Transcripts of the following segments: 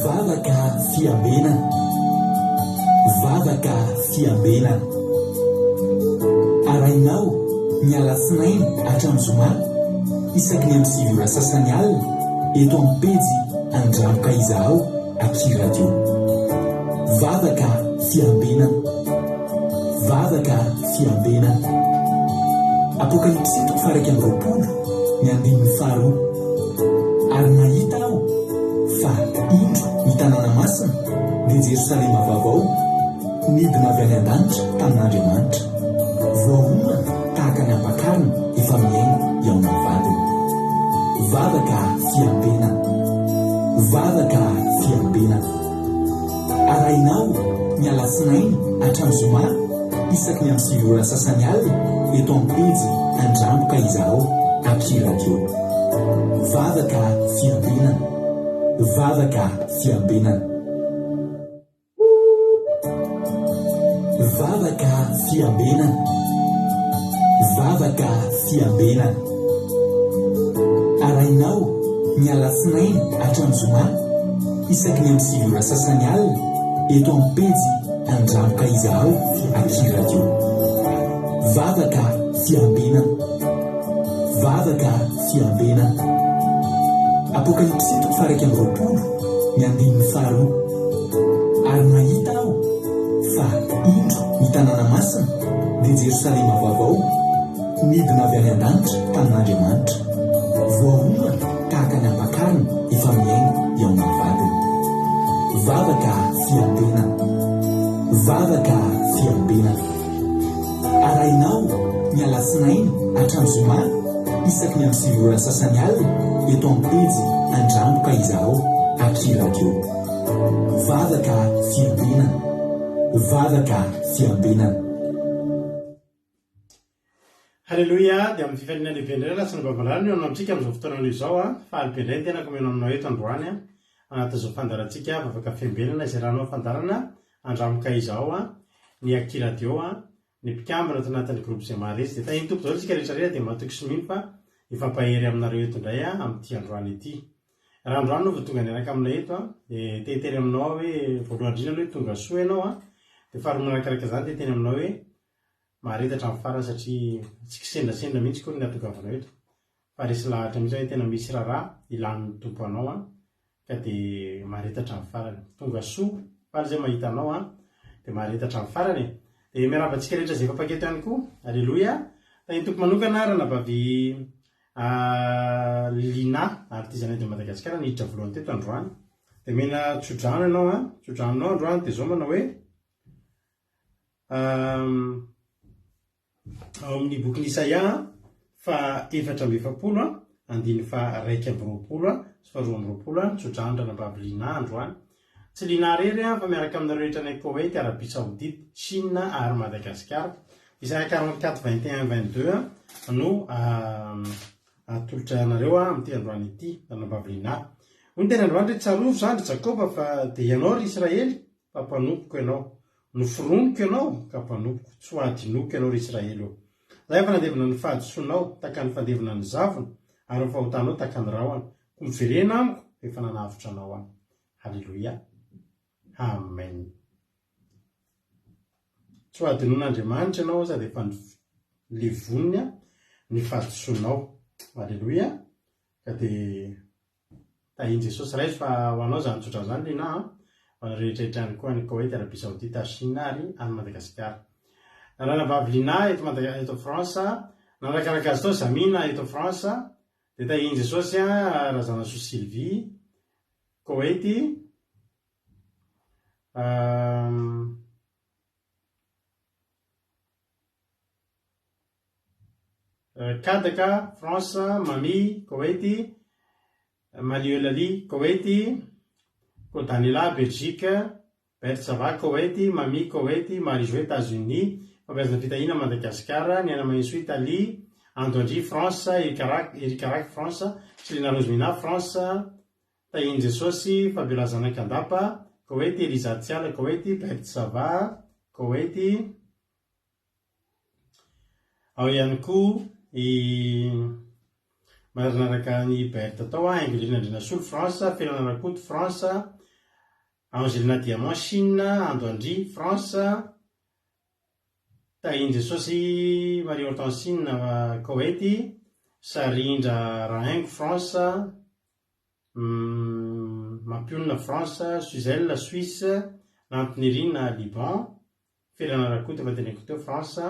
Vavaka fiambena, vavaka fiambena. Arainao miala sinainy hatramin'ny zoma isaky ny amin'ny sivy ora sasany alina eto amin'ny pejy Andramboka Izaho Aky Radio. Vavaka fiambena, vavaka fiambena. Apokalipsy 1:20 ny 15. Ary nahita aho fa indro ny tanàna masina dia Jerosalema vaovao midina avy any an-danitra tamin'Andriamanitra, voaomana tahaka ny ampakarina efa miaingo eo amin'ny vadiny. Vavaka fiambena, vavaka fiambena. Arainao miala sinainy hatramin'ny zoma isaky ny amin'ny sivy ora sasany alina eto amin'ny pejy Andramboka Izaho Aky Radio. Vavaka fiambena, vavaka fiambena. Vavaka fiambena, vavaka fiambena. Arainao miala sinainy hatramin'ny zoma isaky ny amin'ny sivy ora sasany alina eto amin'ny pejy Andramboka Izaho Aky Radio. Vavaka fiambena, vavaka fiambena. Apokalipsy 1:20 ny 15. Ary nahita aho fa indro ny tanàna masina dia Jerosalema vaovao midina avy any an-danitra tamin'Andriamanitra, voaomana tahaka ny ampakarina efa miaingo eo amin'ny vadiny. Vavaka fiambena, vavaka fiambena. Arainao miala sinainy hatramin'ny zoma isaky ny amin'ny sivy ora sasany alina eto amin'ny pejy Andramboka Izaho Aky Radio. Vavaka fiambena, vavaka fiambena. Halleluja. Dia amin'ny fifaliana lehibe indray lasy ny babalany eo amintsika amin'izao fotoana izao fa lehibe indray tena komeno aminao eto androany anatin'izao fandarantsika vavaka fiambelana izay ranao fandarana Andramboka Izaho ny Aky Radio ny mpikambana tanatin'ny groupe izay maharesy. Dia tahiny tompo zao tsika rehetrarehetra dia matoky sy mino fa ifampahery aminareo eto indray amin'ity androany ity. Raha androany no tonga niaraka aminay eto dia teteny aminao hoe voalohany indrindra hoe tonga soa ianao dia faharoa manarakaraka izany teteny aminao hoe maharetatra amin'ny farany satria tsy kisendrasendra mihitsy koa ny nahatongavanao eto fa resy lahatra mihitsy hoe tena misy raharaha ilan'ny tompo anao ka dia maharetatra amin'ny farany. Tonga soa faly izay mahita anao dia maharetatra amin'ny farany. Dia miarabantsika rehetra izay efa-paketo ihany koa. Alleluia. Tahiny tompo manokana ranavavy Lina artizana de Madagasikara niditra voalohany teto androany. Dia mena tsodrano ianao tsodranonao androany dia zao manao hoe ao amin'ny bokin'i Isaia fa 4:20 andiny fa 1:20 sy fa 2:20 tsodrano ranavavy Lina androany. Tsy Lina rery fa miaraka aminareo rehetra ny Koweït, Arabie Saoudite, Chine ary Madagasikara. Isaia 44:21-22 no atolotra anareo amin'ity androany ity ranavavy Lina. Hoy ny tena androany hoe tsarovo zany Jakoba fa dia ianao ry Israely fa mpanompoka ianao, noforonoko ianao ka mpanompoka, tsy ho adinoko ianao ry Israely eo. Zay efa nandevina ny fahadisoanao taka ny fandevina ny zavona ary ny fahotanao taka ny rahona, ko miverena amiko efa nanavitra anao any. Halleluia. Amen. Tsy ho adinon'Andriamanitra ianao sady efa levonina ny fahadisoanao. Halleluia. Ka dia tahiny Jesosy raiso fa ho anao zany tsotra zany Lina ho anareo rehetrarehetra ihany koa ny Koweït, Arabie Saoudite, Chine ary Madagasikara. Ranavavy Lina eto France narakaraka azy tao Zamina eto France. Dia tahiny Jesosy razana soa Sylvie Koweït, Kadaka France, Mami Koweït, Maliolali Koweït, Kodanila Belgique, Bertsava Koweït, Mami Koweït, Marie-Joué États-Unis, Fabezana Fitahina Madagasikara, Niana Mainso Italie, Andondry France, Erikaraky France, Silina Rozmina France, tahiny Jesosy Fabiola Zanakandapa Koweït, Eliza Tsiala Koweït, Bertsava Koweït. Ao ihany koa maranaraka ny Berta tao Angelina Andrinasolo France, Felana Rakoto France, Angelina Diamant Chine, Andoandry France, Tahiny Jesosy Marie Hortensine Koweït, Sarindra Rahaingo France, Mampionina France, Suzelle Suisse, Lantinirina Liban, Felana Rakoto efa teneko teo France,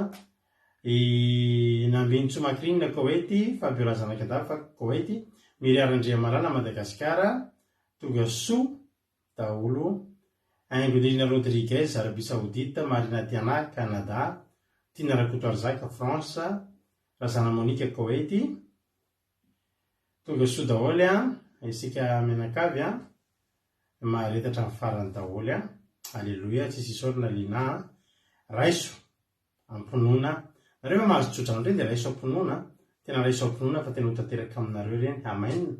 Nambinitso Makrina Koweït, Fabiola Zanakadafa Koweït, Miriam Andriamarana Madagascar, Togasoa daholo, Aingodirina Rodriguez Arabie Saoudite, Marina Diana Canada, Tina Rakoto Arzaka France, Razana Monique Koweït, Togasoa daholo isika menakavy maharetatra amin'ny farany daholo Alleluia, tsisy isorina lina raiso ampinoana nareo mahazo tsotra andreny dia raiso ampinoana, tena raiso ampinoana fa tena ho tanteraka aminareo reny. Amen.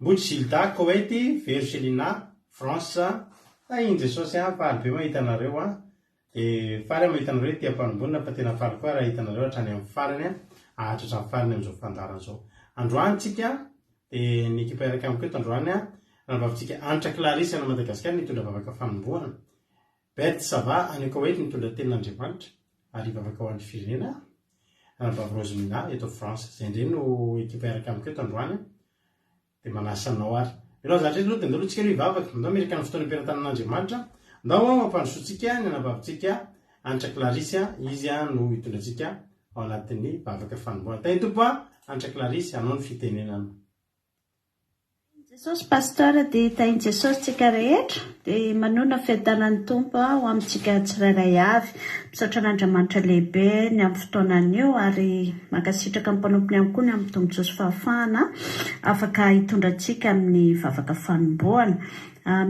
Mbotsy Zilda Koweït, Vergelina France, iny Jesosy faly be mahita anareo faly mahita anareo tia mpanomboana fa tena faly koa raha hita anareo hatrany amin'ny farany ahatratra amin'ny farany amin'izao fandarana zao. Androany tsika dia ny ekipa iaraka amiko eto androany navavitsika Anitra Clarisse ana Madagasikara nitondra vavaka fanomboana, Bert Sava any Koweït nitondra tenin'Andriamanitra ary vavaka ho an'ny firenena, Vavy Rosemina eto France. Zay indray no ekipa iaraka amiko eto androany dia manasa anao ary ilao zatra aloha dia andao tsika aloha hivavaka, andao miraka amin'ny fotoana ampelantanan'Andriamanitra, andao mampandrosotsika ny anabavintsika Anitra Clarisse, izy no hitondratsika ao anatin'ny vavaka fanomboana. Tany tompo Anitra Clarisse, anao ny fitenenana. Jesosy pasteur dia tainy Jesosy tsika rehetra dia manona fiadanan'ny tompo ho amintsika tsirairay avy, misaotra an'Andriamanitra lehibe ny amin'ny fotoanan'io ary mankasitraka amin'ny mpanompony ihany koa ny amin'ny tombon-tsoa sy fahafahana afaka hitondrantsika amin'ny vavaka fanomboana.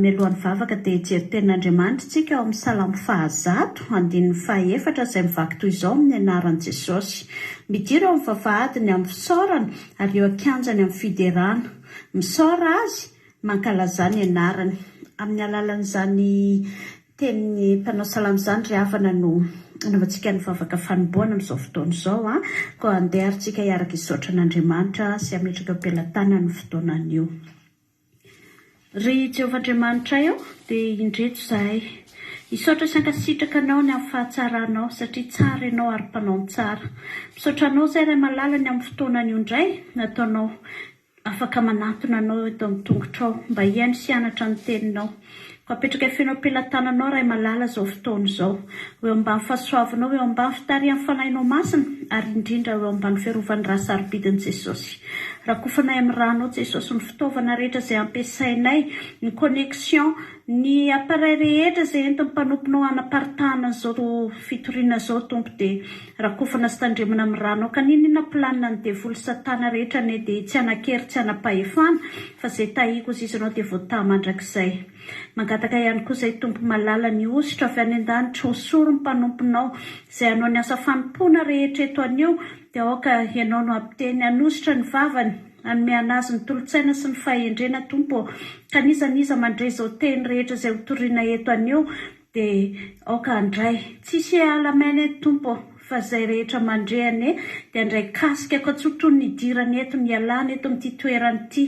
Mialohan'ny vavaka dia jery tenin'Andriamanitra tsika ao amin'ny Salamo 104 izay mivaky toy izao amin'ny anaran'i Jesosy: midira ao amin'ny vavahadiny amin'ny fisaorana ary eo akanjany amin'ny fiderana, misaora azy mankalaza ny anarany. Amin'ny alalan'izany tenin'ny mpanao salamo izany ry havana no anaovantsika ny vavaka fanomboana amin'izao fotoana izao koa andeha tsika hiaraka hisaotra an'Andriamanitra sy hametraka am-pelantanany ny fotoanan'io. Ry Jehovahandriamanitra eo dia indreto izahay hisaotra sy hankasitraka anao ny amin'ny fahatsaranao satria tsara ianao ary mpanao tsara. Misaotra anao izay ray malala ny amin'ny fotoanan'io indray nataonao afaka manatona anao eto amin'ny tongotrao mba hiaino sy hianatra ny teninao. Ko apetraka hiafianao am-pelantananao ray malala izao fotoana izao, eo ambany fahasoavanao, eo ambany fitarihan'ny fanahinao masina ary indrindra eo ambany fiarovan'ny ra sarobidin'i Jesosy. Rakofanay amin'ny ranao Jesosy ny fitaovana rehetra izay ampiasainay, ny connexion, ny appareil rehetra izay entin'ny mpanomponao hanaparitahana izao fitoriana izao tompo dia rakofana sy tandremana amin'ny ranao. Kaninina planina ny devoly satana rehetra ne dia tsy hanakery tsy hanapahefana fa izay tahiko izy ianao dia voataha mandrakizay. Mangataka ihany koa izay tompo malala ny ositra avy any an-danitra hosoro ny mpanomponao izay hanao ny asa fanompoana rehetra eto anio dia aoka ianao no ampiteny hanositra ny vavany, hanome anazy ny tolotsaina sy ny fahendrena tompo. Kanizaniza mandray izao teny rehetra izay hotoriana eto anio dia aoka handray tsisy alamena eto tompo fa izay rehetra mandrehany dia handray kasika ka tsotro ny idirany eto ny alana eto amin'ity toerany ity.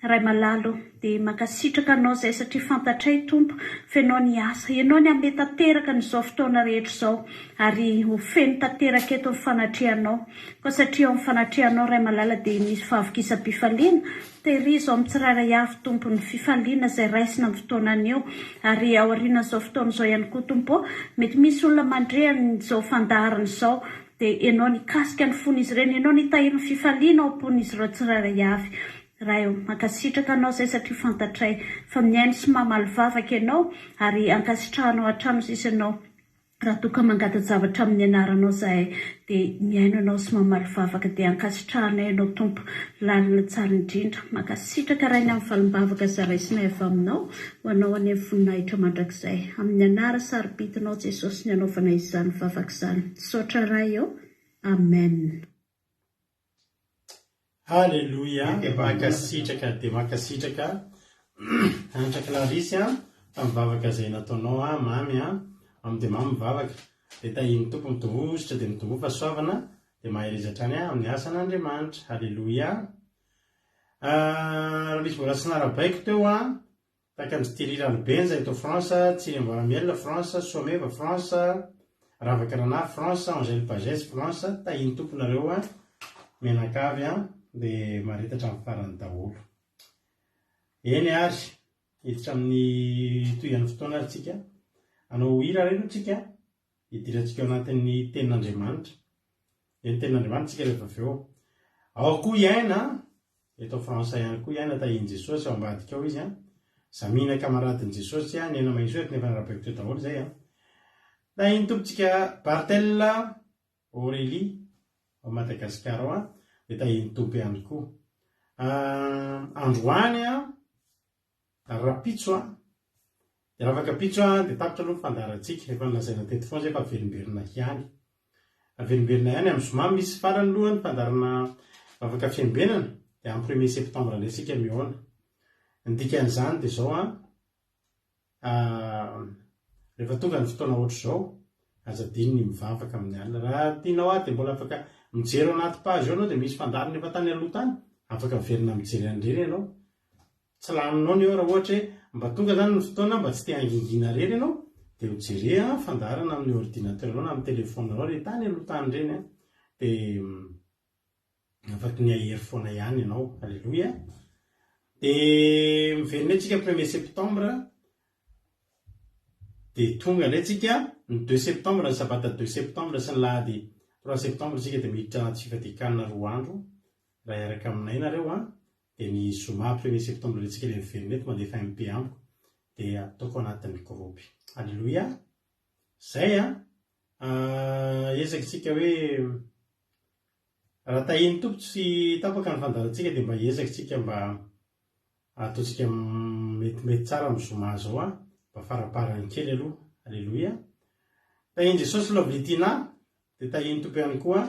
Ray malalo dia mankasitraka anao izay satria fantatray tompo fenao ny asa, ianao ny ame tanteraka n'izao fotoana rehetra izao ary ho feno tanteraka eto amin'ny fanatrehanao. Koa satria ao amin'ny fanatrehanao ray malala dia misy fahavokisam-pifaliana, tehirizo amin'ny tsirairay avy tompo ny fifaliana izay raisina amin'ny fotoanan'io ary ao aorianan'izao fotoana izao ihany koa tompo mety misy olona mandrehany izao fandaharana izao dia ianao ny kasika ny fony izy ireny, ianao ny tahiriny fifaliana ao am-pon'izy ireo tsirairay avy. Raha eo mankasitraka anao izay satria fantatray fa miaino sy mamaly vavaka ianao ary ankasitrahanao hatrano sisa ianao. Raha toka mangata-javatra amin'ny anaranao izahay dia miaino anao sy mamaly vavaka dia ankasitrahanay ianao tompo lalina tsara indrindra. Mankasitraka raha ny amin'ny valim-bavaka izay raisinay avy aminao ho anao any amin'ny voninahitra mandrakizay. Amin'ny anara sarobitinao Jesosy ny anaovanay izany vavaka izany. Saotra raha eo. Amen. Halleluja, mankasitraka dia mankasitraka Anitra Clarisse amin'ny vavaka izay nataonao mamy amin'ny dia mamy mivavaka dia tahiny tompo mitombo ositra dia mitombo fahasoavana dia maherezatra any amin'ny asan'Andriamanitra. Halleluja. Raha misy mbola tsy narabaiko teo tahaka ny Styrirano Benja eto Fransa, Tsirembaramiel Fransa, Someva Fransa, Ravakarana Fransa, Angèle Pagès Fransa, tahiny tomponareo menakavy dia maretatra amin'ny farany daholo. Eny ary hiditra amin'ny toyany fotoana ary tsika anao hira reno tsika hidirantsika ao anatin'ny tenin'Andriamanitra. Eny tenin'Andriamanitra tsika rehefa avy eo. Ao koa iaina eto Fransa ihany koa iaina tahiny Jesosy ao ambadika ao izy zamina kamaradin' Jesosy nena mahisoety nefa narabeky teo daholo zay tahiny tompontsika Bartel Aurélie ao Madagasikara ao dia tahiny tompo ihany koa. Androany rapitso dia raha afaka pitso dia tapitra aloha fandarantsika efa nilazaina teto foana zay fa verimberina ihany. Verimberina ihany amin'ny zoma misy farany lohany fandarana afaka fiambenana dia amin'ny 1er septembre andraisika mihoana. Ny dikan'izany dia zao rehefa tonga ny fotoana ohatr' zao azadiny ny mivavaka amin'ny alina. Raha tianao dia mbola afaka mijery anaty page eo anao dia misy fandarana efa tany aloha tany afaka miverina mijery an'ireny ianao. Tsy laninao ny eo raha ohatra hoe mba tonga zany ny fotoana mba tsy te hangingina reny ianao dia hojery fandarana amin'ny ordinateur anao na amin'ny telefona anao ilay tany aloha tany reny dia afaka ny ahery foana ihany ianao. Alleloia. Dia miverina antsika 1er septembre dia tonga ilay tsika ny 2 septembre ny sabata 2 septembre sy ny lahady 3 septembre tsika dia miditra anaty fifadikanana 2 andro raha iaraka aminay nareo dia ny zoma 1er septembre ilay tsika ilay miverina eto mandefa MP amiko dia ataoko anatin'ny gropy. Alleloia. Zay ezaka tsika hoe raha tahiny tompo tsy tapaka ny fandarantsika dia mba ezaka tsika mba ataontsika metimety tsara amin'ny zoma zao mba faraparany kely aloha. Alleloia. Tahiny Jesosy Lovlitina dia tahiny tompo ihany koa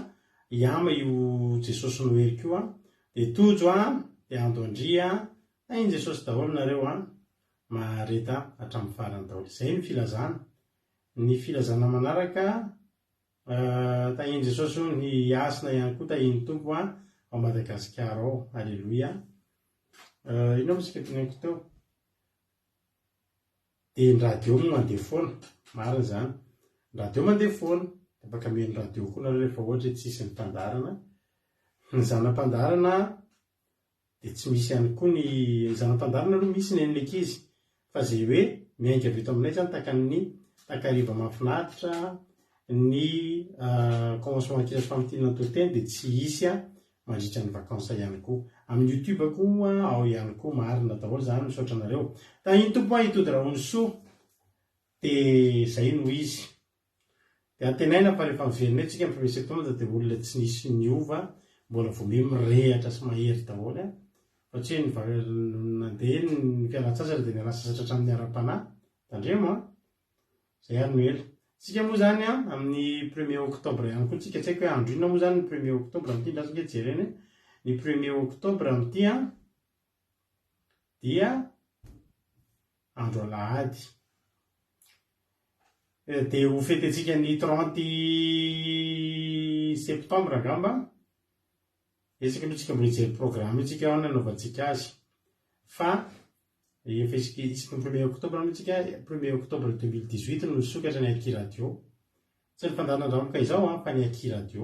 iama io Jesosy Noely koa dia tojo dia andondria tahiny Jesosy daholo nareo mareta hatramin'ny farany daholo. Zay ny filazana. Ny filazana manaraka tahiny Jesosy ny asina ihany koa tahiny tompo ao Madagasikara ao. Alleloia. Ino misika tinako teo dia ny radio mandeha foana marina zany. Ny radio mandeha foana dia afaka mihaino radio koa nareo rehefa ohatra hoe tsisy ny mpandarana. Ny zanam-pandarana dia tsy misy ihany koa ny zanam-pandarana aloha misy ny ankizy fa zay hoe miainga avy eto aminay zany takan'ny takariva mahafinaritra ny commencement kira famitihana toteny dia tsy hisy mandritra ny vakansa ihany koa. Amin'ny YouTube koa ao ihany koa marina daholo zany misaotra anareo. Tahiny tompo hitody Raonisoa dia zay no izy. Dia antenaina fa rehefa miverina tsika amin'ny 1er septembre dia olona tsy nisy niova mbola vao mirehatra sy mahery daholo fa tsy hoe nandeha ny fialan-tsasatra dia niala sasatra hatramin'ny ara-panahy tandremo zay ary no ela. Tsika moa zany amin'ny 1er octobre ihany koa tsika tsy haiko hoe andro inona moa zany ny 1er octobre amin'ity ndrazonke jereny ny 1er octobre amin'ity dia andro alahady dia ho fetentsika ny 30 septembre angamba esaka aloha tsika mbola hijery programme tsika ao nanaovantsika azy fa efa isika ny 1er octobre amintsika 1er octobre 2018 no sokatra ny Aki Radio. Tsy ny fandarana andramoka izao fa ny Aki Radio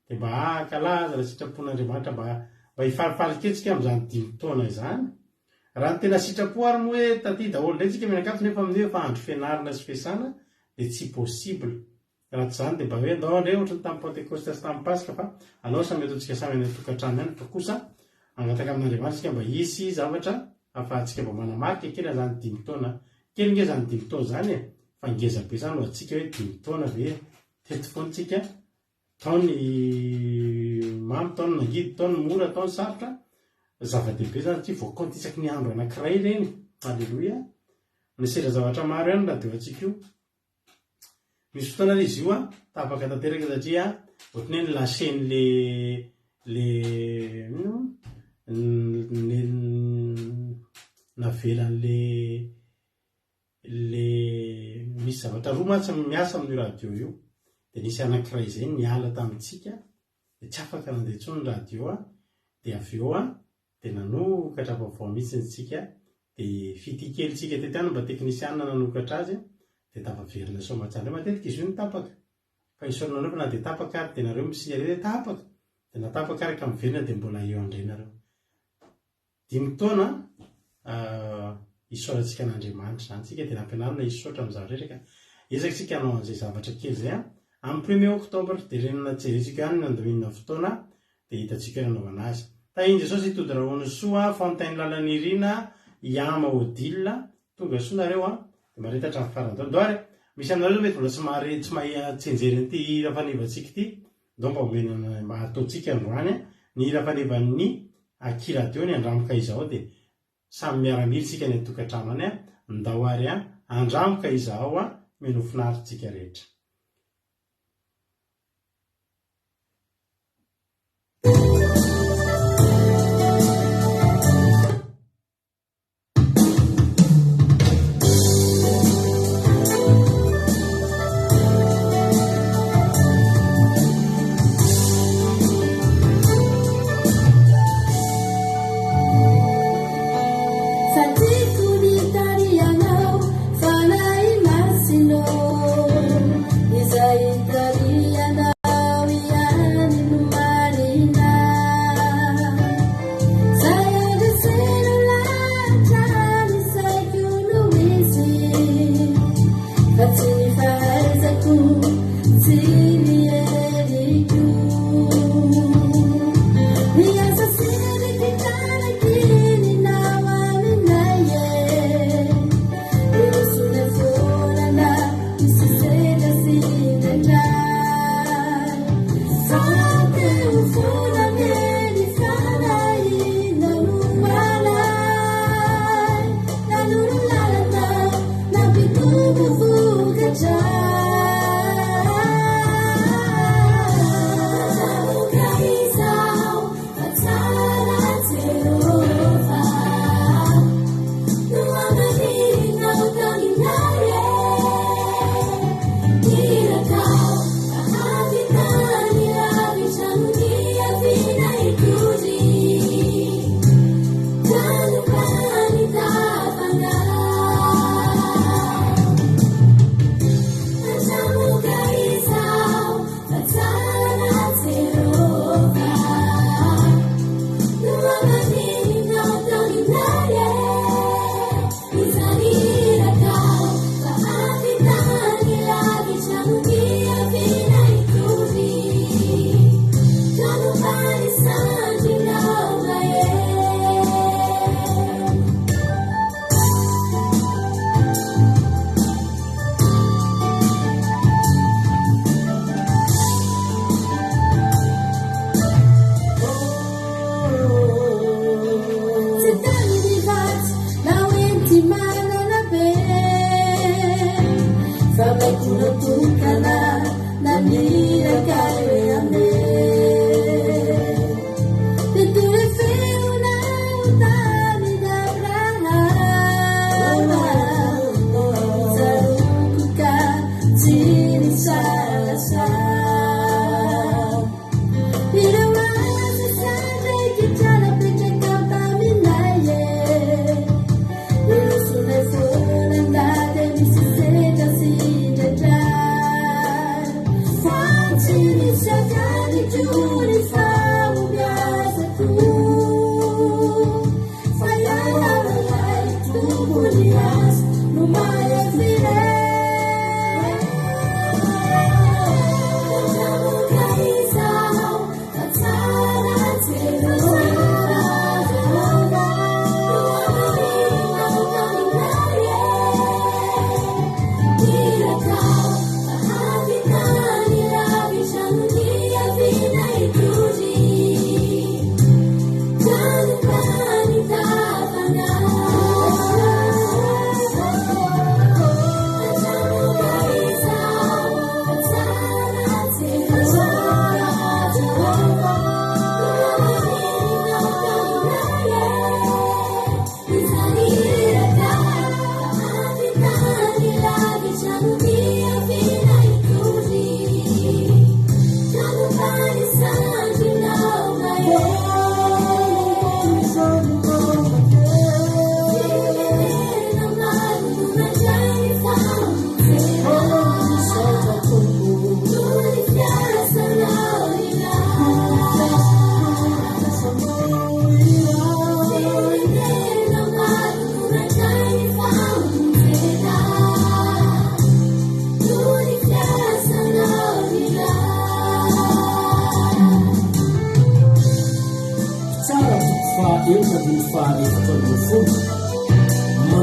dia mba kalaza raha sitrapon'Andriamanitra mba hifarifalika tsika amin'izany 5 taona izany. Raha ny tena sitrapo ary moa hoe taty daholo indray tsika mianakafy nefa amin'io efa andro fianarana sy fiasana dia tsy possible. Raha tsy izany dia mba hoe andao indray ohatry ny tamin'ny Pentecoste sy tamin'ny Pasika fa anao samy ataontsika samy any tokantrano ihany fa kosa angataka amin'Andriamanitra tsika mba hisy zavatra ahafahantsika mba manamarika kely zany 5 taona. Kely nge zany 5 taona zany fa ngeza be zany ho atsika hoe 5 taona ve teto foana tsika taony mamy taony nangidy taony mora taony sarotra zava-dehibe zany tsy voakontisaky ny andro anankiray reny. Alleloia. Nisera zavatra maro ihany raha deo atsika io. Misy fotoana izy io tapaka tanteraka satria ohatry hoe nilasen'le navelan'le misy zavatra roa matsy miasa amin'ny radio io dia nisy anankiray izay niala tamintsika dia tsy afaka nandeha intsony ny radio dia avy eo dia nanokatra vaovao mihitsy tsika dia dia fitikelitsika tetany mba teknisianina nanokatra azy dia tapaverina somatsara matetika izy io ny tapaka fa isorana nareo na dia tapaka ary dia nareo misy are tapaka dia natapaka ary ka miverina dia mbola eo andray nareo 5 taona isorantsika n'Andriamanitra zany tsika dia nampianarana isotra amin'izany rehetra ezakitsika hanao an'izay zavatra kely zay amin'ny 1er oktobra dia renina jerentsika any nandominana fotoana dia hitantsika nanaovana azy tahiny Jesosy hitody rahoany soa fontaine lalany irina iama odila tonga soa nareo dia maretatra amin'ny farandoary misy aminareo mety mbola tsy mahare tsy mahay tsenjerynyity hira fanevantsika ity ndo mba omenana ataontsika androany ny hira fanevan'ny akiradio ny andramoka izao dia samy miaramiry tsika ny atokantrano any ndao ary andramoka izao meno finaritsika rehetra Fatiku ni tarianao, fanai masino.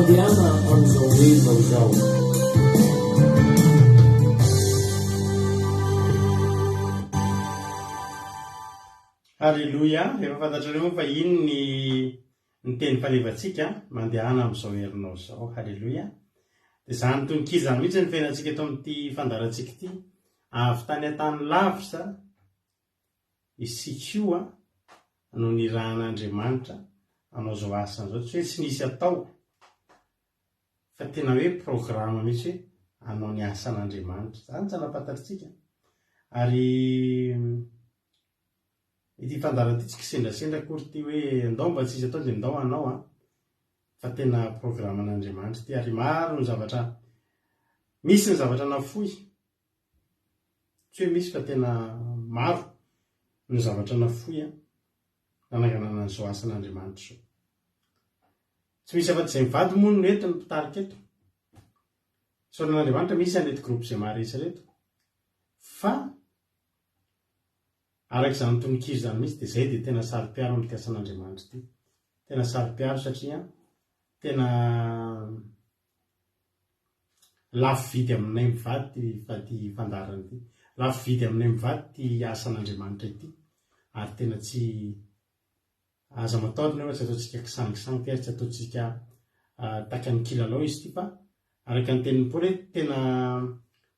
mandiana amin'izao reno izao. Halleloia, efa fantatrareo fa ino ny teny falevantsika mandehana amin'izao herinao izao. Halleloia. Dia izany tonikizany mihitsy ny fiainantsika eto amin'ity fandarantsika ity. Avy tany an-tany lavitra isika io no nirahan'Andriamanitra hanao izao asany izao. Tsy hoe tsy nisy atao, fa tena hoe programa mihitsy hoe hanao ny asan'Andriamanitra. Izany tsy hanafantatritsika. Ary ity fandarana ity tsy kisendrasendra akory ity hoe andao mba tsisy atao dia andao hanao fa tena programan'Andriamanitra ity. Ary maro ny zavatra, misy ny zavatra nafoy, tsy hoe misy fa tena maro ny zavatra nafoy nananganana an'izao asan'Andriamanitra izao. Tsy misy afa-tsy izay mivady moa no ento ny mpitarika eto. Saoran'Andriamanitra misy an'reto groupe izay maharesy reto, fa araka izany tononkiro izany mihitsy dia izay dia tena sarom-piaro amin'ity asan'Andriamanitra ity. Tena sarom-piaro satria tena lafo vidy aminay mivady ity fandarana ity. Lafo vidy aminay mivady ity asan'Andriamanitra ity. Ary tena tsy aza mataorina hoe tsy ataontsika kisangisangy, tsy ataontsika tahaka ny kilalao izy ity, fa araka ny tenin'ny Paoly hoe tena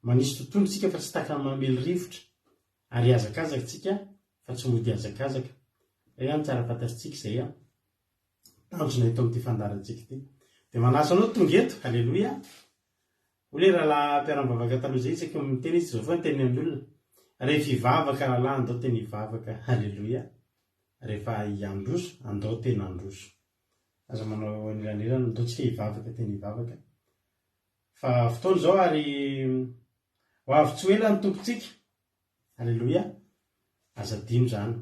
manisy tontolo tsika fa tsy tahaka ny mamely rivotra. Ary hazakazaka tsika fa tsy mody hazakazaka. Ihany tsara fantatritsika izay tanjona eto amin'ity fandarantsika ity. Dia manasa anao tonga eto. Halleloia. Ole rahalahy mpiara-mivavaka taloha izay isaka miteny izy izao fa ny teny amin'ny olona. Rehefa hivavaka rahalahy andao teny hivavaka. Halleloia. Rehefa hiandroso andao teny androso. Aza manao aniranirana andao tsika hivavaka teny hivavaka. Fa fotoana izao ary ho avy tsy ho ela ny tompontsika. Halleloia. Aza dino izany.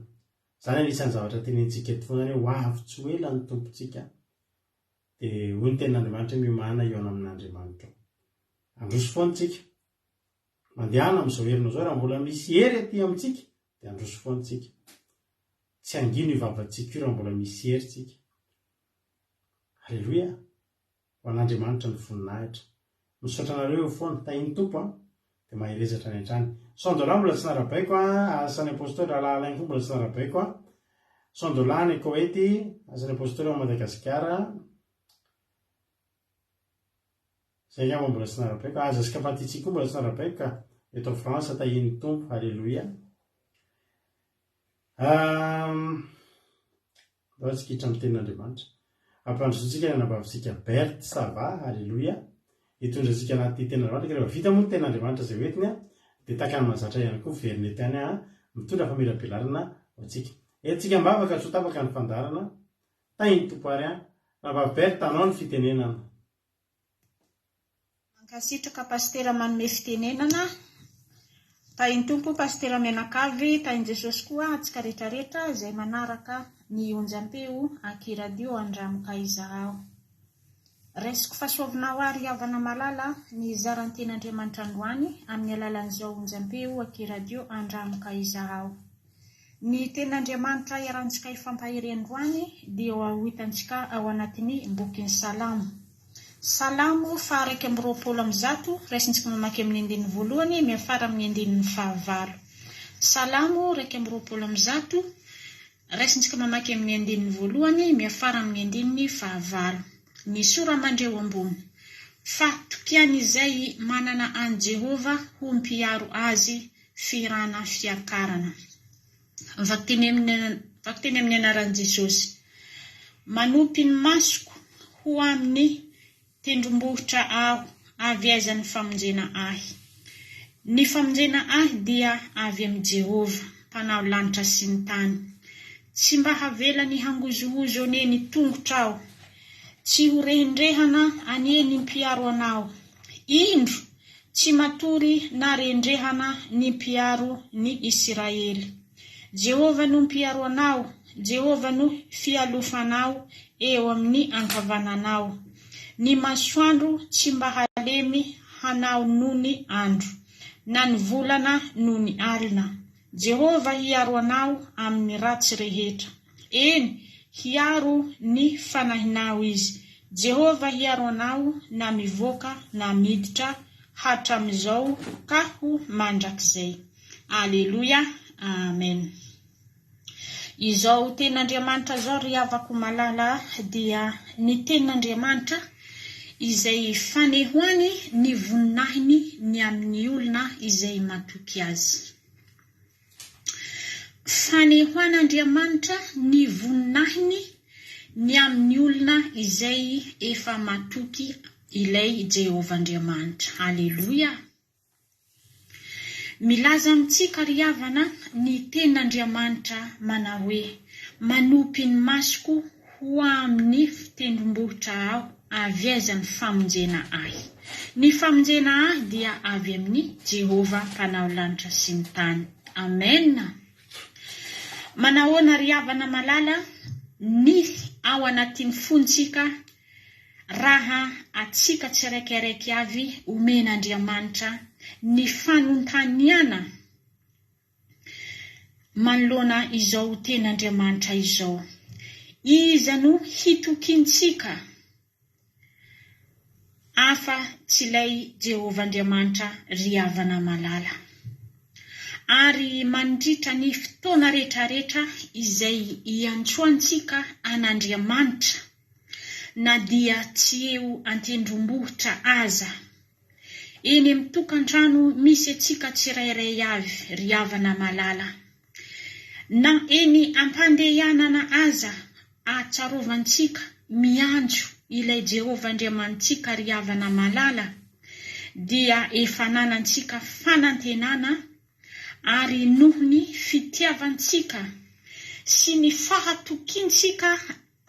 Izany anisan'ny zavatra tenentsika eto foana hoe ho avy tsy ho ela ny tompontsika. Dia hoy ny tenin'Andriamanitra miomana eo amin'Andriamanitra. Androso foana tsika. Mandehana amin'izao herinao izao raha mbola misy hery aty amintsika dia androso foana tsika. Tsy angino hivavantsika io raha mbola misy hery tsika. Halleloia. Ho an'Andriamanitra ny voninahitra. Misaotra anareo eo foana tahiny tompo dia mahirezatra ny hatrany. Sandola mbola tsy narabaiko asan'ny apôstôly rahalahy koa mbola tsy narabaiko Sandola ny Koety asan'ny apôstôly ao Madagasikara. Izay angamba mbola tsy narabaiko. Aza Skapatitsy koa mbola tsy narabaiko ka eto France tahiny tompo. Halleloia. Ndao tsika hitra amin'ny tenin'Andriamanitra. Ampandrosoantsika ny anabavintsika Berthe Sava. Halleloia. Hitondratsika anaty tenin'Andriamanitra. Rehefa vita moa ny tenin'Andriamanitra izay hoetiny dia tahaka ny mahazatra ihany koa verina tany mitondra famelabelarana ho antsika. Entsika mbavaka tsy ho tapaka ny fandarana. Tahiny tompo ary raha Berthe tanao ny fitenenana. Mankasitraka pastera manome fitenenana. Tahiny tompo pastera Menakavy, tahiny Jesosy koa atsika rehetrarehetra izay manaraka ny onjam-peo Akiradio Andramoka Izarao. Resiko fahasoavinao ary havana malala ny zaran'ny ten'Andriamanitra androany amin'ny alalan'izao onjam-peo Akiradio Andramoka Izarao. Ny ten'Andriamanitra iarantsika ifampahery androany dia ho hitantsika ao anatin'ny bokin'ny Salamo. Salamo faha 120 raisintsika mamaky amin'ny andininy voalohany miafara amin'ny andininy fahavalo. Salamo 120 raisintsika mamaky amin'ny andininy voalohany miafara amin'ny andininy fahavalo. Ny sora mandreo ambony. Fa tokiany izay manana any Jehova ho mpiaro azy firana fiakarana. Vakteny amin'ny anaran'i Jesosy. Manopy ny masoko ho amin'ny tendrombohitra aho avy aiza ny famonjena ahy. Ny famonjena ahy dia avy amin'ny Jehova, mpanao lanitra sy ny tany. Tsy mba havela ny hangozohozo ane ny tongotra aho. Tsy ho rehendrehana anie ny mpiaro anao. Indro tsy matory na rehendrehana ny mpiaro ny Israely. Jehova no mpiaro anao, Jehova no fialofanao eo amin'ny ankavananao. Ny masoandro tsy mba halemy hanao noho ny andro, na ny volana noho ny alina. Jehova hiaro anao amin'ny ratsy rehetra. Eny, hiaro ny fanahinao izy. Jehova hiaro anao na mivoaka na miditra hatramin'izao ka ho mandrakizay. Aleluia, amen. Izao ten'Andriamanitra zao ry havako malala dia ny ten'Andriamanitra izay fanehoany ny voninahiny ny amin'ny olona izay matoky azy. Fanehoan'Andriamanitra ny voninahiny ny amin'ny olona izay efa matoky ilay Jehova Andriamanitra. Aleluia. Milaza amintsika ry havana ny ten'Andriamanitra manao hoe manopy ny masoko ho amin'ny fitendrombohitra aho avy aiza ny famonjena ahy. Ny famonjena ahy dia avy amin'ny Jehova mpanao lanitra sy ny tany. Amen. Manahoana ry havana malala ny ao anatin'ny fontsika raha atsika tsiraikiraiky avy omen'Andriamanitra ny fanontaniana manoloana izao ten'Andriamanitra izao. Iza no hitokintsika afa tsy ilay Jehova Andriamanitra ry havana malala. Ary mandritra ny fotoana rehetrarehetra izay iantsoantsika an'Andriamanitra na dia tsy eo antendrombohitra aza. Eny amin'ny tokantrano misy atsika tsirairay avy ry havana malala. Na eny ampandehanana aza atsarovantsika miantso ilay Jehova Andriamantsika ry havana malala dia efa nanantsika fanantenana ary noho ny fitiavantsika sy ny fahatokintsika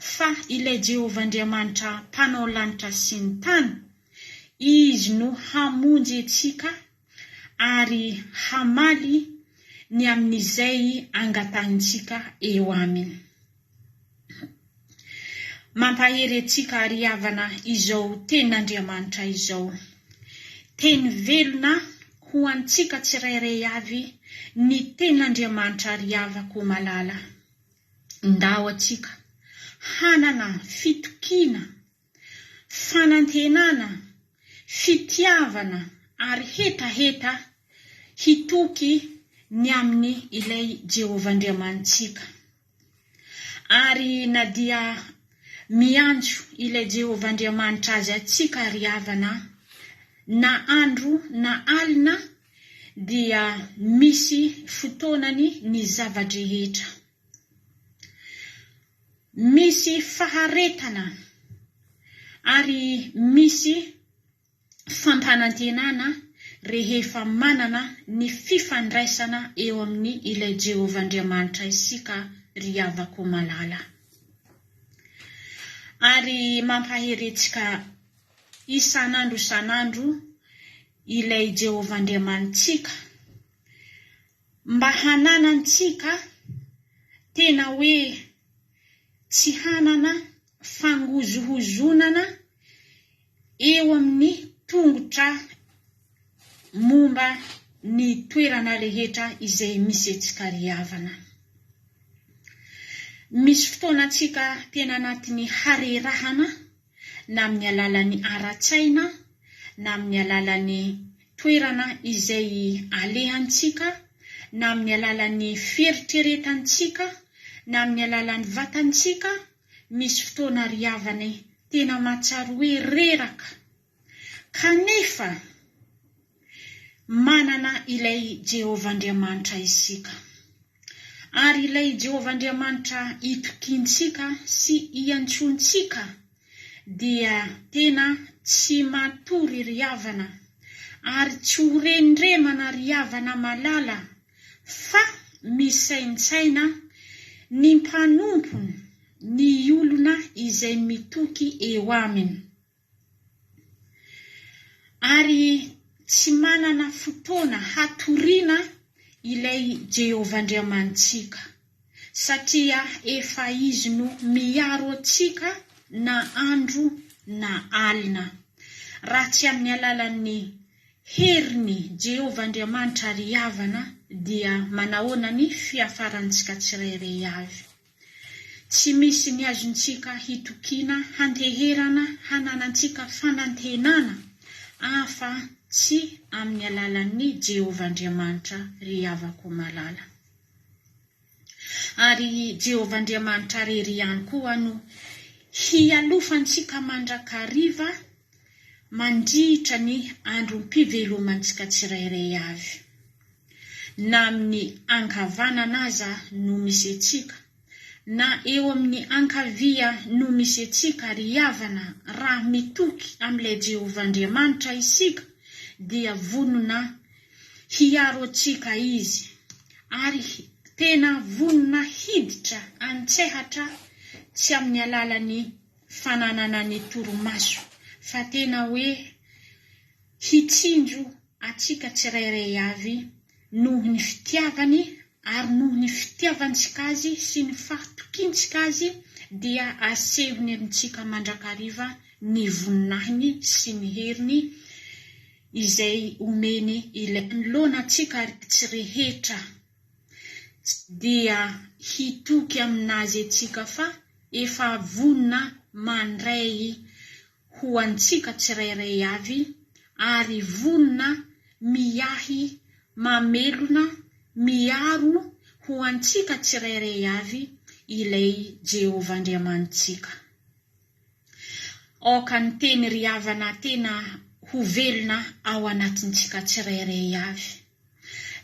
fa ilay Jehova Andriamanitra mpanao lanitra sy ny tany, izy no hamonjy antsika ary hamaly ny amin'izay angatantsika eo aminy. Mampahery antsika ry havana izao ten'Andriamanitra izao. Teny velona ho antsika tsirairay avy ny ten'Andriamanitra ry havako malala. Ndao atsika hanana fitokiana, fanantenana, fitiavana ary hetaheta hitoky ny amin'ny ilay Jehova Andriamantsika. Ary na dia miantso ilay Jehova Andriamanitra azy atsika ry havana na andro na alina dia misy fotoanany ny zavadrehetra. Misy faharetana ary misy fampanantenana rehefa manana ny fifandraisana eo amin'ny ilay Jehova Andriamanitra isika ry havako malala. Ary mampaheretsika isanandro ilay Jehova Andriamantsika mba hananantsika tena hoe tsy hanana fangozohozonana eo amin'ny tongotra momba ny toerana rehetra izay misy antsika ry havana. Misy fotoana antsika tena anatin'ny harerahana na amin'ny alalan'ny ara-tsaina na amin'ny alalan'ny toerana izay alehantsika na amin'ny alalan'ny fieritreretantsika na amin'ny alalan'ny vatantsika. Misy fotoana ry havana tena mahatsiaro hoe reraka kanefa manana ilay Jehova Andriamanitra isika. Ary ilay Jehova Andriamanitra itokintsika sy iantsontsika dia tena tsy matory ry havana ary tsy ho reniremana ry havana malala fa misaintsaina ny mpanompony ny olona izay mitoky eo aminy. Ary tsy manana fotoana hatoriana ilay Jehova Andriamantsika satria efa izy no miaro antsika na andro na alina. Raha tsy amin'ny alalan'ny heriny Jehova Andriamanitra ry havana dia manahoana ny fiafarantsika tsirairay avy. tsy misy ny azontsika hitokiana hanteherana hananantsika fanantenana afa tsy amin'ny alalan'ny Jehovah Andriamanitra ry havako malala. Ary Jehovah Andriamanitra rery ihany koa no hialofantsika mandrakariva mandritra ny androm-pivelomantsika tsirairay avy. Na amin'ny ankavanana aza no misy antsika, na eo amin'ny ankavia no misy antsika ry havana, raha mitoky amin'ilay Jehovah Andriamanitra isika dia vonona hiaro antsika izy, ary tena vonona hiditra antsehatra tsy amin'ny alalan'ny fananana ny toromaso, fa tena hoe hitsinjo atsika tsirairay avy noho ny fitiavany, ary noho ny fitiavantsika azy sy ny fahatokintsika azy dia asehony amintsika mandrakariva ny voninahiny sy ny heriny izay omeny ilay lonatsika tsy rehetra, dia hitoky aminazy atsika fa efa vonina mandray ho antsika tsirairay avy, ary vonina miahy mamelona miaro ho antsika tsirairay avy ilay Jehovah Andriamanitsika. Aoka ny teny ry havana tena ho velona ao anatintsika tsirairay avy.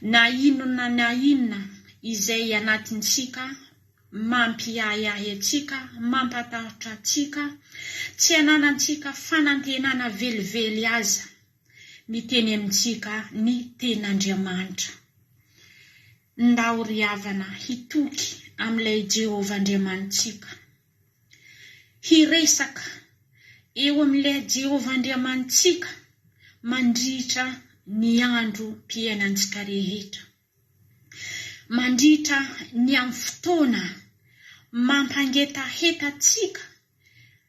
Na inona izay anatintsika mampiahiahy atsika, mampatahotra atsika, tsy ananantsika fanantenana velively aza, miteny amintsika ny ten'Andriamanitra. Ndao ry havana hitoky amin'ilay Jehovah Andriamanitsika, hiresaka eo amin'ilay Jehovah Andriamanitsika mandritra ny androm-piainantsika rehetra, mandritra ny amin'ny fotoana mampangetahetatsika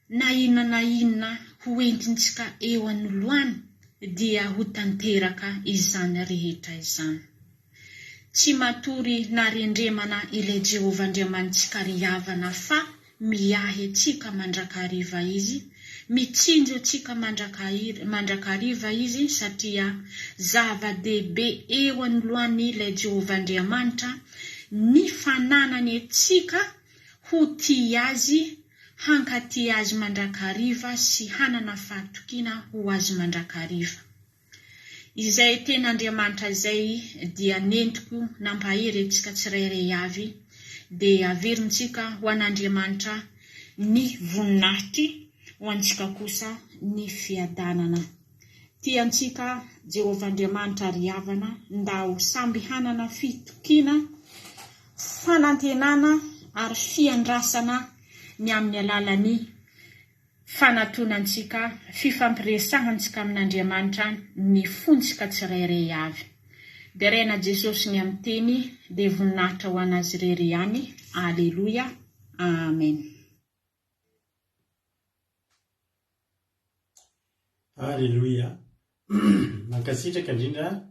na inona ho entintsika eo anoloany, dia ho tanteraka izany rehetra izany. Tsy matory narendremana ilay Jehovah Andriamanitsika ry havana, fa miahy atsika mandrakariva izy, mitsinjo atsika mandrakariva izy, satria zava-dehibe eo anoloany ilay Jehovah Andriamanitra ny fananany atsika ho tia azy, hankaty azy mandrakariva sy hanana fahatokiana ho azy mandrakariva. Izay ten'Andriamanitra izay dia nentiko nampahery atsika tsirairay avy, dia averintsika ho an'Andriamanitra ny voninahitry, ho antsika kosa ny fiadanana. Tiantsika Jehovah Andriamanitra ry havana nda ho samby hanana fitokiana, fanantenana ary fiandrasana ny amin'ny alalan'ny fanatonantsika, fifampiresahantsika amin'Andriamanitra ny fontsika tsirairay avy. Dia reina Jesosy ny amin'ny teny dia voninahitra ho anazy rery ihany. Aleluia, amen. Aleluia. Mankasitraka indrindra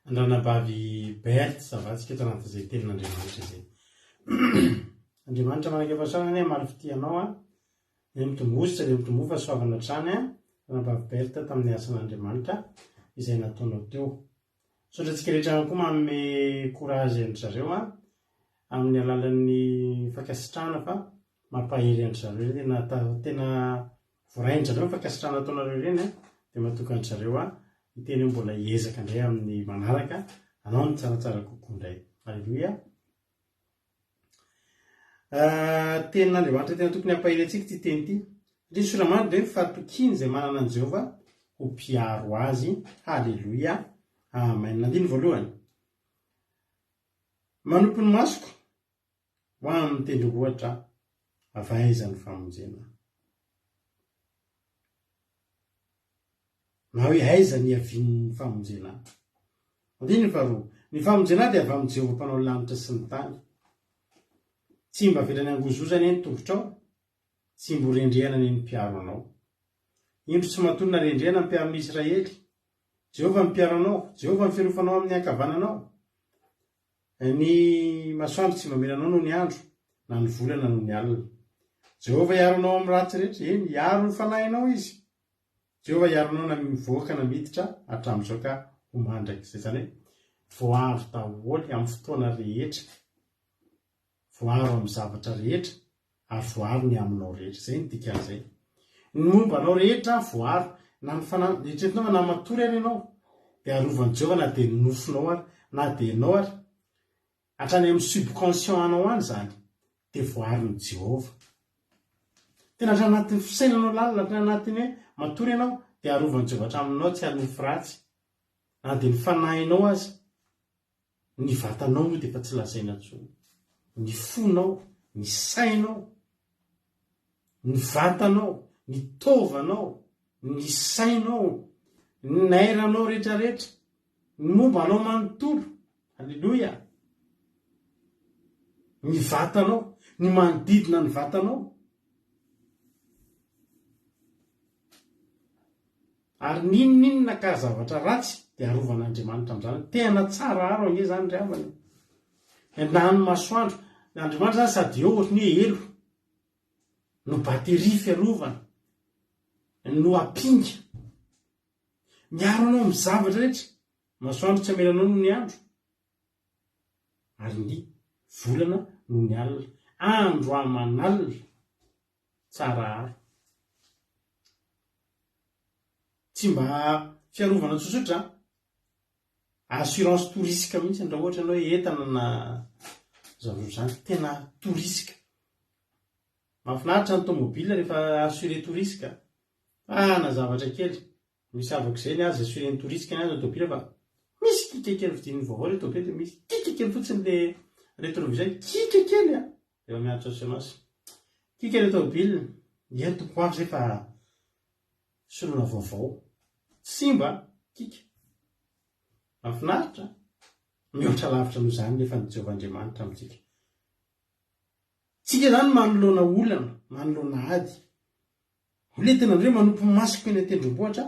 andranabavy Berta Zavatsika eto anatin'izay tenin'Andriamanitra izay. Andriamanitra manaka-pahasoavana maro fitianao ny mitomositra dia mitomofa soavana trany andranabavy Berta tamin'ny asan'Andriamanitra izay nataonao teo. Sondrantsika rehetra koa manome courage an-zareo amin'ny alalan'ny fankasitrahana, fa mampahery an-zareo, tena vorain-jareo fankasitrahana ataonareo ireny, dia matoka an-zareo iteny mbola hiezaka indray amin'ny manaraka, anao ny tsaratsara kokoa indray. Aleluia. Tenin'Andriamanitra tena tokony hampahery antsika ty teny ity. Ny soramandry dia fahatokiany izay manana an Jehovah ho mpiaro azy. Aleluia, amen. Andiny voalohany, manompo ny masoko ho amin'ny tendrombohitra avaizan'ny famonjena. Na hoe aiza ny avian'ny famonjena. Andiny ny faharoa, ny famonjena dia avy amin'ny Jehovah mpanao lanitra sy ny tany. Tsy mba velany angozozany eny tongotrao, tsy mbo rendrehana ny mpiaro anao. Indro tsy matonona rendrehana ny mpiaron'ny Israely. Jehovah mpiaro anao, Jehovah mifirofanao amin'ny ankavananao. Ny masoandro tsy mamelanao noho ny andro, na ny volana noho ny alina. Jehova iaronao amin'ny ratsy rehetra, eny iaro ny fanahinao izy. Jehova iaronao na mivoaka na miditra hatramin'izao ka homandraka. Izay zany hoe voaro daholo amin'ny fotoana rehetra, voaro amin'ny zavatra rehetra, ary voaro ny aminao rehetra. Izay ny dikan'izay. Ny mombanao rehetra voaro, na ny eritreretinao na matory ary ianao, dia arovan'i Jehova na dia nofinao ary, na dia ianao ary, hatrany amin'ny subconscient anao any zany, dia voarin'i Jehova. Tena hatrany anatin'ny fisainanao lalina, hatrany anatin'ny hoe matory ianao, dia arovan'i Jehova hatraminao tsy hanofy ratsy. Na dia ny fanahinao azy, ny vatanao moa dia efa tsy lazaina intsony. Ny fonao, ny sainao, ny vatanao, ny tovanao, ny sainao, ny nairanao rehetrarehetra, ny mombanao manontolo. Halleloia. Ny vatanao, ny manodidina ny vatanao. Ary ninninona ka zavatra ratsy dia arovan'Andriamanitra amin'izany. Tena tsara aro ange zany ry havana. Na ny masoandro, Andriamanitra zany sady eo ohatry ny hoe elo, no batery fiarovana, no apinga. Miaro anao amin'ny zavatra rehetra. Masoandro tsy amelanao noho ny andro, ary ny volana noho ny alina. Andro aman'alina, tsara aro. Tsy mba fiarovana tsotsotra, assurance touristique mihitsy raha ohatra ianao hoe entana na zavatra zany, tena touristique. Mahafinaritra ny tomobile rehefa assuré touristique. Na zavatra kely, misy avak'izay ny azy assuré ny touristique ny azy ny tomobile, fa misy kika kely vidin'ny vaovao ilay tomobile, dia misy kika kely fotsiny ilay rétroviseur, kika kely a, efa mianatra assurance. Kika ilay tomobile, eny tompoko avy zay fa soloina vaovao. Simba, kika. Mahafinaritra. Mihoatra lavitra noho izany nefa ny Jehovahandriamanitra amintsika. Tsika zany manoloana olana, manoloana ady. Oletena andre manompo masoko eny an-tendrombohitra,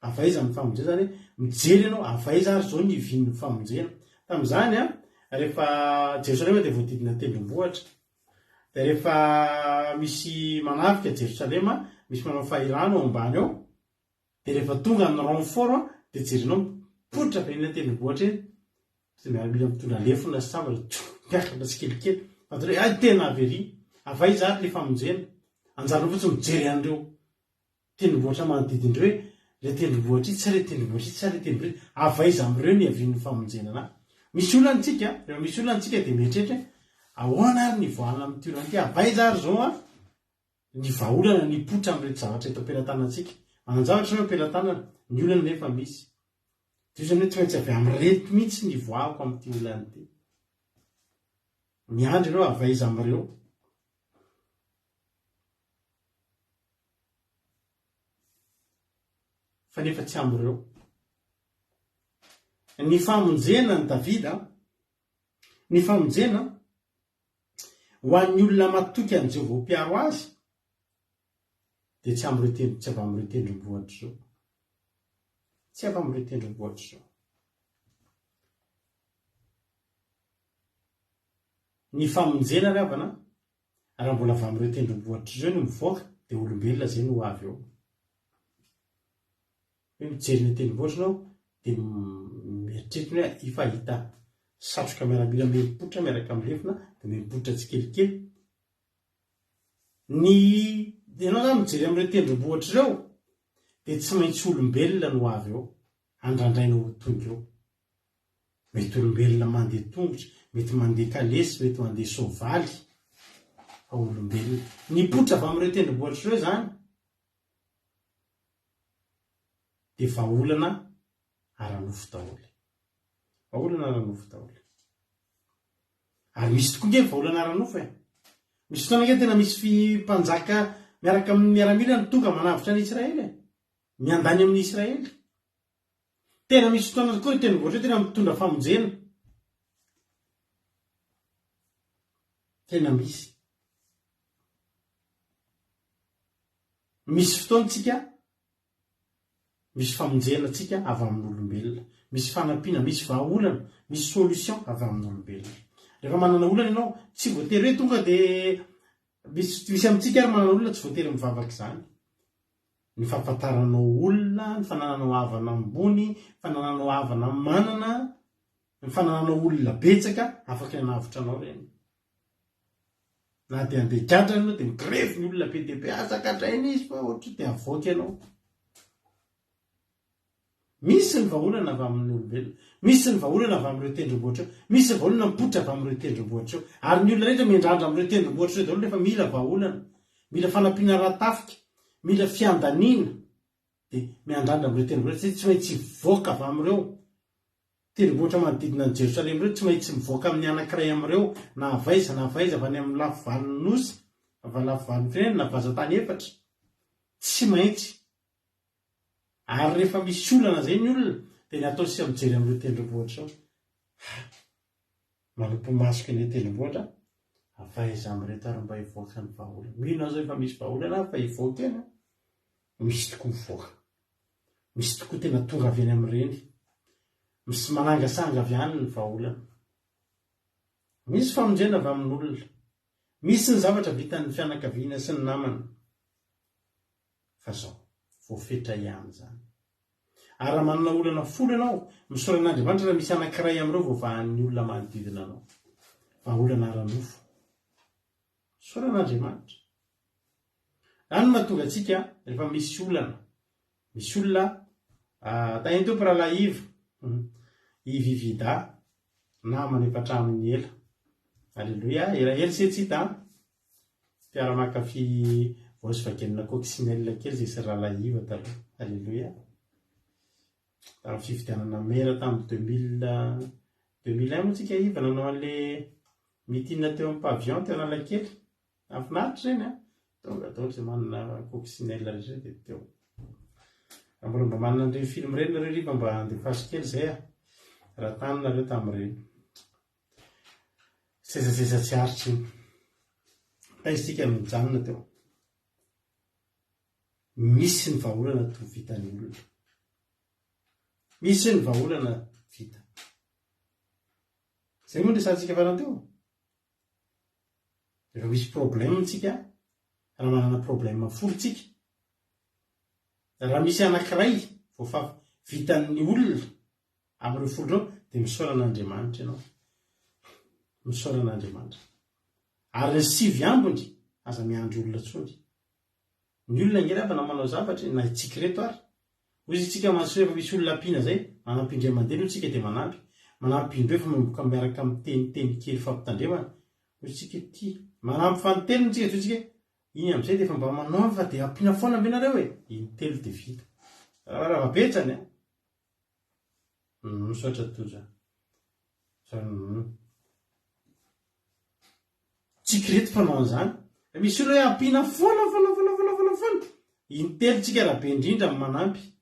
avaiza ny famonjena zany, mijery ianao, avaiza ary zao ny hivian'ny famonjena. Tamin'izany rehefa Jerosalema dia voahodidina tendrombohitra. Dia rehefa misy manafika Jerosalema, misy manao fahirano ao ambany ao, dia rehefa tonga amin'ny renfort dia jerinao mipoitra be eny an-tendrombohitra eny. Dia miaramila mitondra lefona sy sabatra, miakatra tsikelikely. Fatao hoe tena avery, avaiza ary ilay famonjena. Anjaranao fotsiny mijery an'ireo tendrombohitra manodidina ireo hoe ilay tendrombohitra ity, tsara ilay tendrombohitra ity, tsara ilay tendrombohitra ity. Avaiza amin'ireo ny havian'ny famonjena anahy. Misy olona antsika, rehefa misy olona antsika dia mieritreritra ahoana ary ny voalina amin'ny olana ity, avaiza ary zao ny vahaolana ny potra amin'ireo zavatra eto am-pelantanantsika. Manan-javatra sao am-pelantanana, ny olana nefa misy. Dia izany hoe tsy maintsy avy amin'ny reto mihitsy ny voahako amin'ity olana ity. Miandry ireo avaiza amin'ireo. Fa nefa tsy amin'ireo. Ny famonjena ny Davida, ny famonjena ho an'ny olona matoky an'i Jehova ho mpiaro azy, dia tsy avy amin'ireo tendrombohitra izao. Tsy avy amin'ireo tendrombohitra izao. Ny famonjena ry havana, raha mbola avy amin'ireo tendrombohitra izao no mivoaka, dia olombelona izay no avy eo. Hoe mijery ny tendrombohitra ianao, dia mieritreritra hoe efa hita satroka miaramila mipoitra miaraka amin'ny lefina, dia mipoitra tsikelikely. Ianao zany mijery amin'ireo tendrombohitra ireo, dia tsy maintsy olombelona no avy eo, andrandrainao ho tonga eo. Mety olombelona mandeha tongotra, mety mandeha kalesy, mety mandeha soavaly, fa olombelona. Nipoitra avy amin'ireo tendrombohitra ireo zany, dia vahaolana ara-nofo daholo. Vahaolana ara-nofo daholo. Ary misy tokoa nge vahaolana ara-nofo e. Misy fotoana nge tena misy mpanjaka miaraka amin'ny miaramila ny tonga manavitra ny Israely e. Miandany amin'ny Israely. Tena misy fotoana tokoa ny tendrombohitra tena mitondra famonjena. Tena misy. Misy fotoantsika, misy famonjena tsika avy amin'olombelona. Misy fanampiana, misy vahaolana, misy solution avy amin'olombelona. Rehefa manana olana ianao, tsy voatery hoe tonga dia misy amintsika ary manana olona tsy voatery mivavaka izany. Ny fahafantaranao olona, ny fanananao havana ambony, fanananao havana manana, ny fanananao olona betsaka, afaka ny anavitra anao reny. Na dia andeha gadra ianao dia migrefy ny olona be dia be azakatraina izy fa ohatry dia avoaka ianao. Misy ny vahaolana avy amin'ny olombelona, misy ny vahaolana avy amin'ireo tendrombohitra eo, misy ny vahaolana mipoitra avy amin'ireo tendrombohitra eo, ary ny olona rehetra miandrandra amin'ireo tendrombohitra eo daholo rehefa mila vahaolana, mila fanampiana ratafika, mila fiandaniana, dia miandrandra amin'ireo tendrombohitra tsy maintsy mivoaka avy amin'ireo tendrombohitra manodidina ny Jerosalema ireo, tsy maintsy mivoaka amin'ny anankiray amin'ireo na avaiza avy any amin'ny lafo valiny nosy, avy lafo valiny firenena na vazantany efatra, tsy maintsy. Ary rehefa misy olana izay ny olona dia ny atao sy mijery amin'ireo tendrombohitra eo. Manompo masoko ilay tendrombohitra, avaiza amin'ireto ary mba hivoaka ny vahaolana. Mino azy efa misy vahaolana fa hivoaka eny, misy tokoa mivoaka. Misy tokoa tena tonga avy any amin'ireny. Misy manangasanga avy any ny vahaolana. Misy famonjena avy amin'olona. Misy ny zavatra vitan'ny fianakaviana sy ny namana. Fa zao, voafetra ihany izany. Ary raha manana olana folo ianao, misaorana Andriamanitra raha misy anankiray amin'ireo voavahan'ny olona manodidina anao. Vahaolana ara-nofo. Misaorana Andriamanitra. Any mahatonga antsika rehefa misy olana. Misy olona tahiny teo mpirahalahy Iva. Ivy Vida, namana efatra amin'ny ela. Alleluia, elaela se tsy hita. Mpiara-mankafy Volkswagen coccinelle kely izay sy rahalahy Iva taloha. Alleluia. Tamin'ny fifidianana mera tamin'ny 2001 moa tsika Iva nanao an'ilay mitina teo amin'ny pavillon teo Analakely. Afinaritra ireny tonga daholo izay manana coccinelle rehetra dia teo. Mbola mba manana an'ireny film ireny nareo riva mba andefasy kely izay raha taninareo tamin'ireny. Sezaseza tsy aritra iny. Taisika mijanona teo. Misy ny vahaolana to vitan'ny olona. Misy ny vahaolana vita. Izay moa resantsika farany teo. Rehefa misy problème tsika, raha manana problème folo tsika, raha misy anankiray voafafa vitan'ny olona amin'ireo folo ireo, dia misaorana Andriamanitra ianao. Misaorana Andriamanitra. Ary ny 9 ambiny aza miandry olona tsony. Ny olona ngery afa na manao zavatra na itsika reto ary. Hoy isika masoa efa misy olona ampiana izay, manampy indray mandeha no tsika dia manampy. Manampy indray fa mamboka miaraka amin'ny teniteny kely fampitandremana. Hoy isika ty, manampy fanontelo no tsika tsika. Iny amin'izay dia efa mba manao fa dia ampiana foana aminareo e. Iny telo dia vita. Raha betsany a. Misaotra toja. Tsika reto fanao an'izany. Misy olona hoe ampiana foana. Iny telo tsika raha be indrindra amin'ny manampy.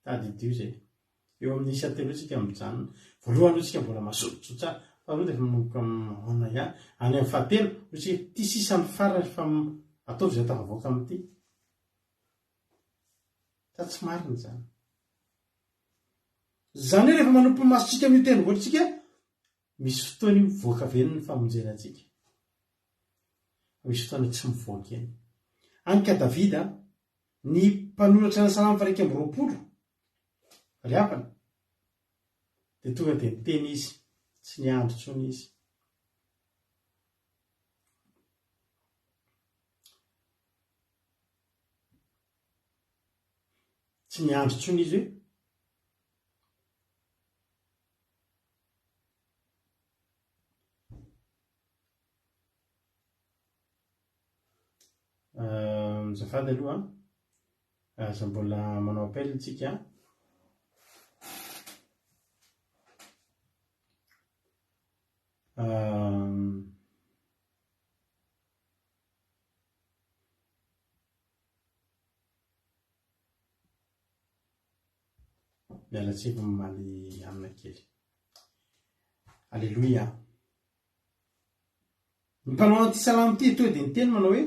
Tady dio izay. Eo amin'ny isa telo tsika mijanona. Voalohany aloha tsika mbola masotro tsara. Faharoa dia efa manomboka mahona ihany. Any amin'ny fahatelo, tsika ty sisa ny farany fa ataovy izay tafavoaka amin'ity. Fa tsy marina izany. Izany hoe rehefa manompo masotsika amin'ny tendrombohitra misy fotoana io mivoaka avy ny famonjena antsika. Misy fotoana tsy mivoaka eny. Anka Davida, ny mpanoratra ny Salamo 120 ry hapana, dia tonga dia niteny izy, tsy niandry intsony izy. Tsy niandry intsony izy hoe mizafady aloha aza mbola manao appel tsika. Miala tsika mamaly amina kely. Alleluia. Ny mpanao an'ity salamo ity to dia niteny manao hoe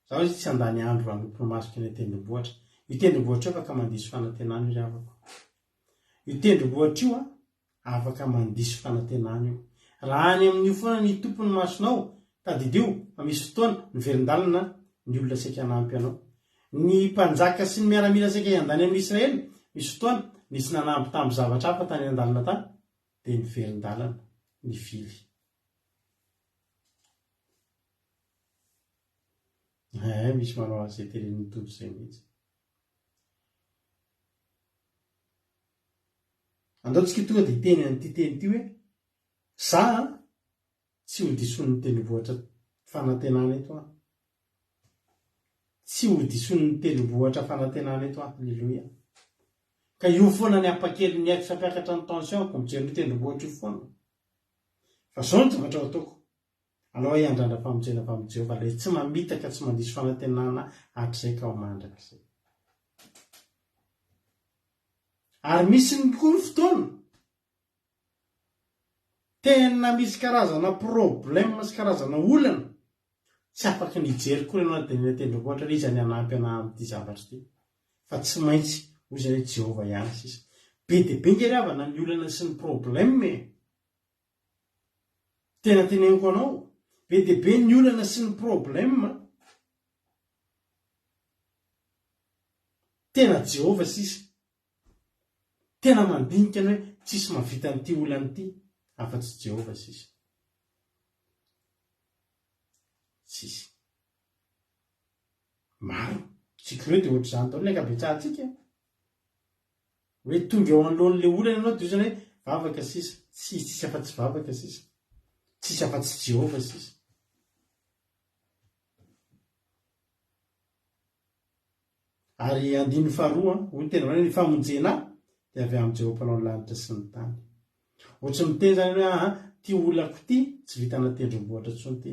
zaho izy tsy handany andro hanompo masoko ny tendrombohitra. Io tendrombohitra io afaka mandiso fanantenana io ry havako. Io tendrombohitra io afaka mandiso fanantenana io. Raha any amin'io foana ny tompony masonao tadidio misy fotoana nyverin-dalana ny olona saika hanampy anao. Ny mpanjaka sy ny miaramila saika iandany amin'ny Israely misy fotoana nisy nanampy tamin'ny zavatra hafa tany an-dalana tany dia ny verin-dalana ny vily. Misy manao azay teren'ny tompy izay mihitsy. Andaontsika tonga dia teny an'ity teny ity hoe za tsy ho dison'ny tendrombohitra fanantenana eto aho. Tsy ho dison'ny tendrombohitra fanantenana eto aho. Alleluia. Ka io foana ny apakely ny aiko sampiakatra ny tensionko mijery ny tendrombohitra io foana. Fa zao ny zavatra ao ataoko. Alao iandrandra famonjena fa amin'ny Jehovah ilay tsy mamitaka tsy mandiso fanantenana hatrizay ka ho mandraka izay. Ary misy ny koa ny fotoana tena misy karazana problème sy karazana olana tsy afaka nijery koa ianao dia tendrombohitra ilay izy any hanampy ana amin'ity zavatra ity. Fa tsy maintsy hoy izany hoe Jehovah ihany sisa. Be dia be ngeravana ny olana sy ny problème. Tena teneniko anao, be dia be ny olana sy ny problème. Tena Jehovah sisa. Tena mandinika ny hoe tsisy mahavita an'ity olana ity afa-tsy Jehovah sisa. Sisa. Maro. Tsika ireo dia ohatr'izany taona ny ankabetsahantsika. Hoe tonga eo anoloan'ilay olana ianao dia izany hoe vavaka sisa. Tsisy afa-tsy vavaka sisa. Tsisy afa-tsy Jehovah sisa. Ary andiny faharoa, hoy tena hoe ny famonjena dia avy amin'ny Jehovah mpanao ny lanitra sy ny tany. Ohatry miteny izany hoe ty olako ity tsy vitana tendrombohitra intsony ity.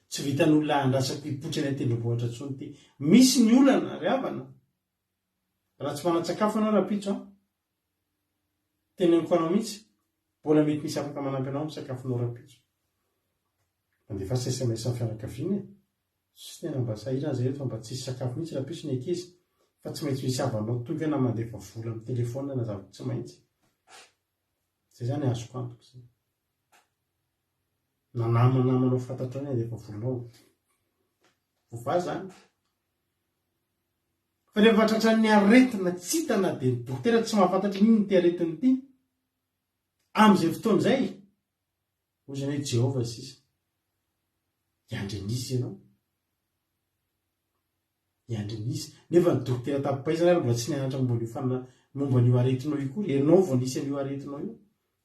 Tsy vitan'olona andrasako hipoitra ny tendrombohitra intsony ity. Misy ny olana ry havana. Raha tsy manan-tsakafo ianao rapitso teneniko anao mihitsy, mbola mety misy afaka manampy anao amin'ny sakafonao rapitso. Mandefa SMS amin'ny fianakaviana. Tsy tena mba sahirana izay fa mba tsisy sakafo mihitsy rapitso ny ankizy. Fa tsy maintsy misy havanao tonga na mandefa vola amin'ny telefona na zavatra tsy maintsy. Izay zany azoko antoka izay. Na namanamanao fantatro ny mandefa volanao. Vova zany. Fa rehefa tratra ny aretina tsy hitana dia ny dokotera tsy mahafantatra inona ny ty aretiny ity. Amin'izay fotoana izay, hoy izany hoe Jehovah sisa. Iandrenisa ianao. Iandrenisa. Nefa ny dokotera tapipaizana ary mbola tsy nianatra momba an'io aretinao io koa. Ianao vao nisy an'io aretinao io.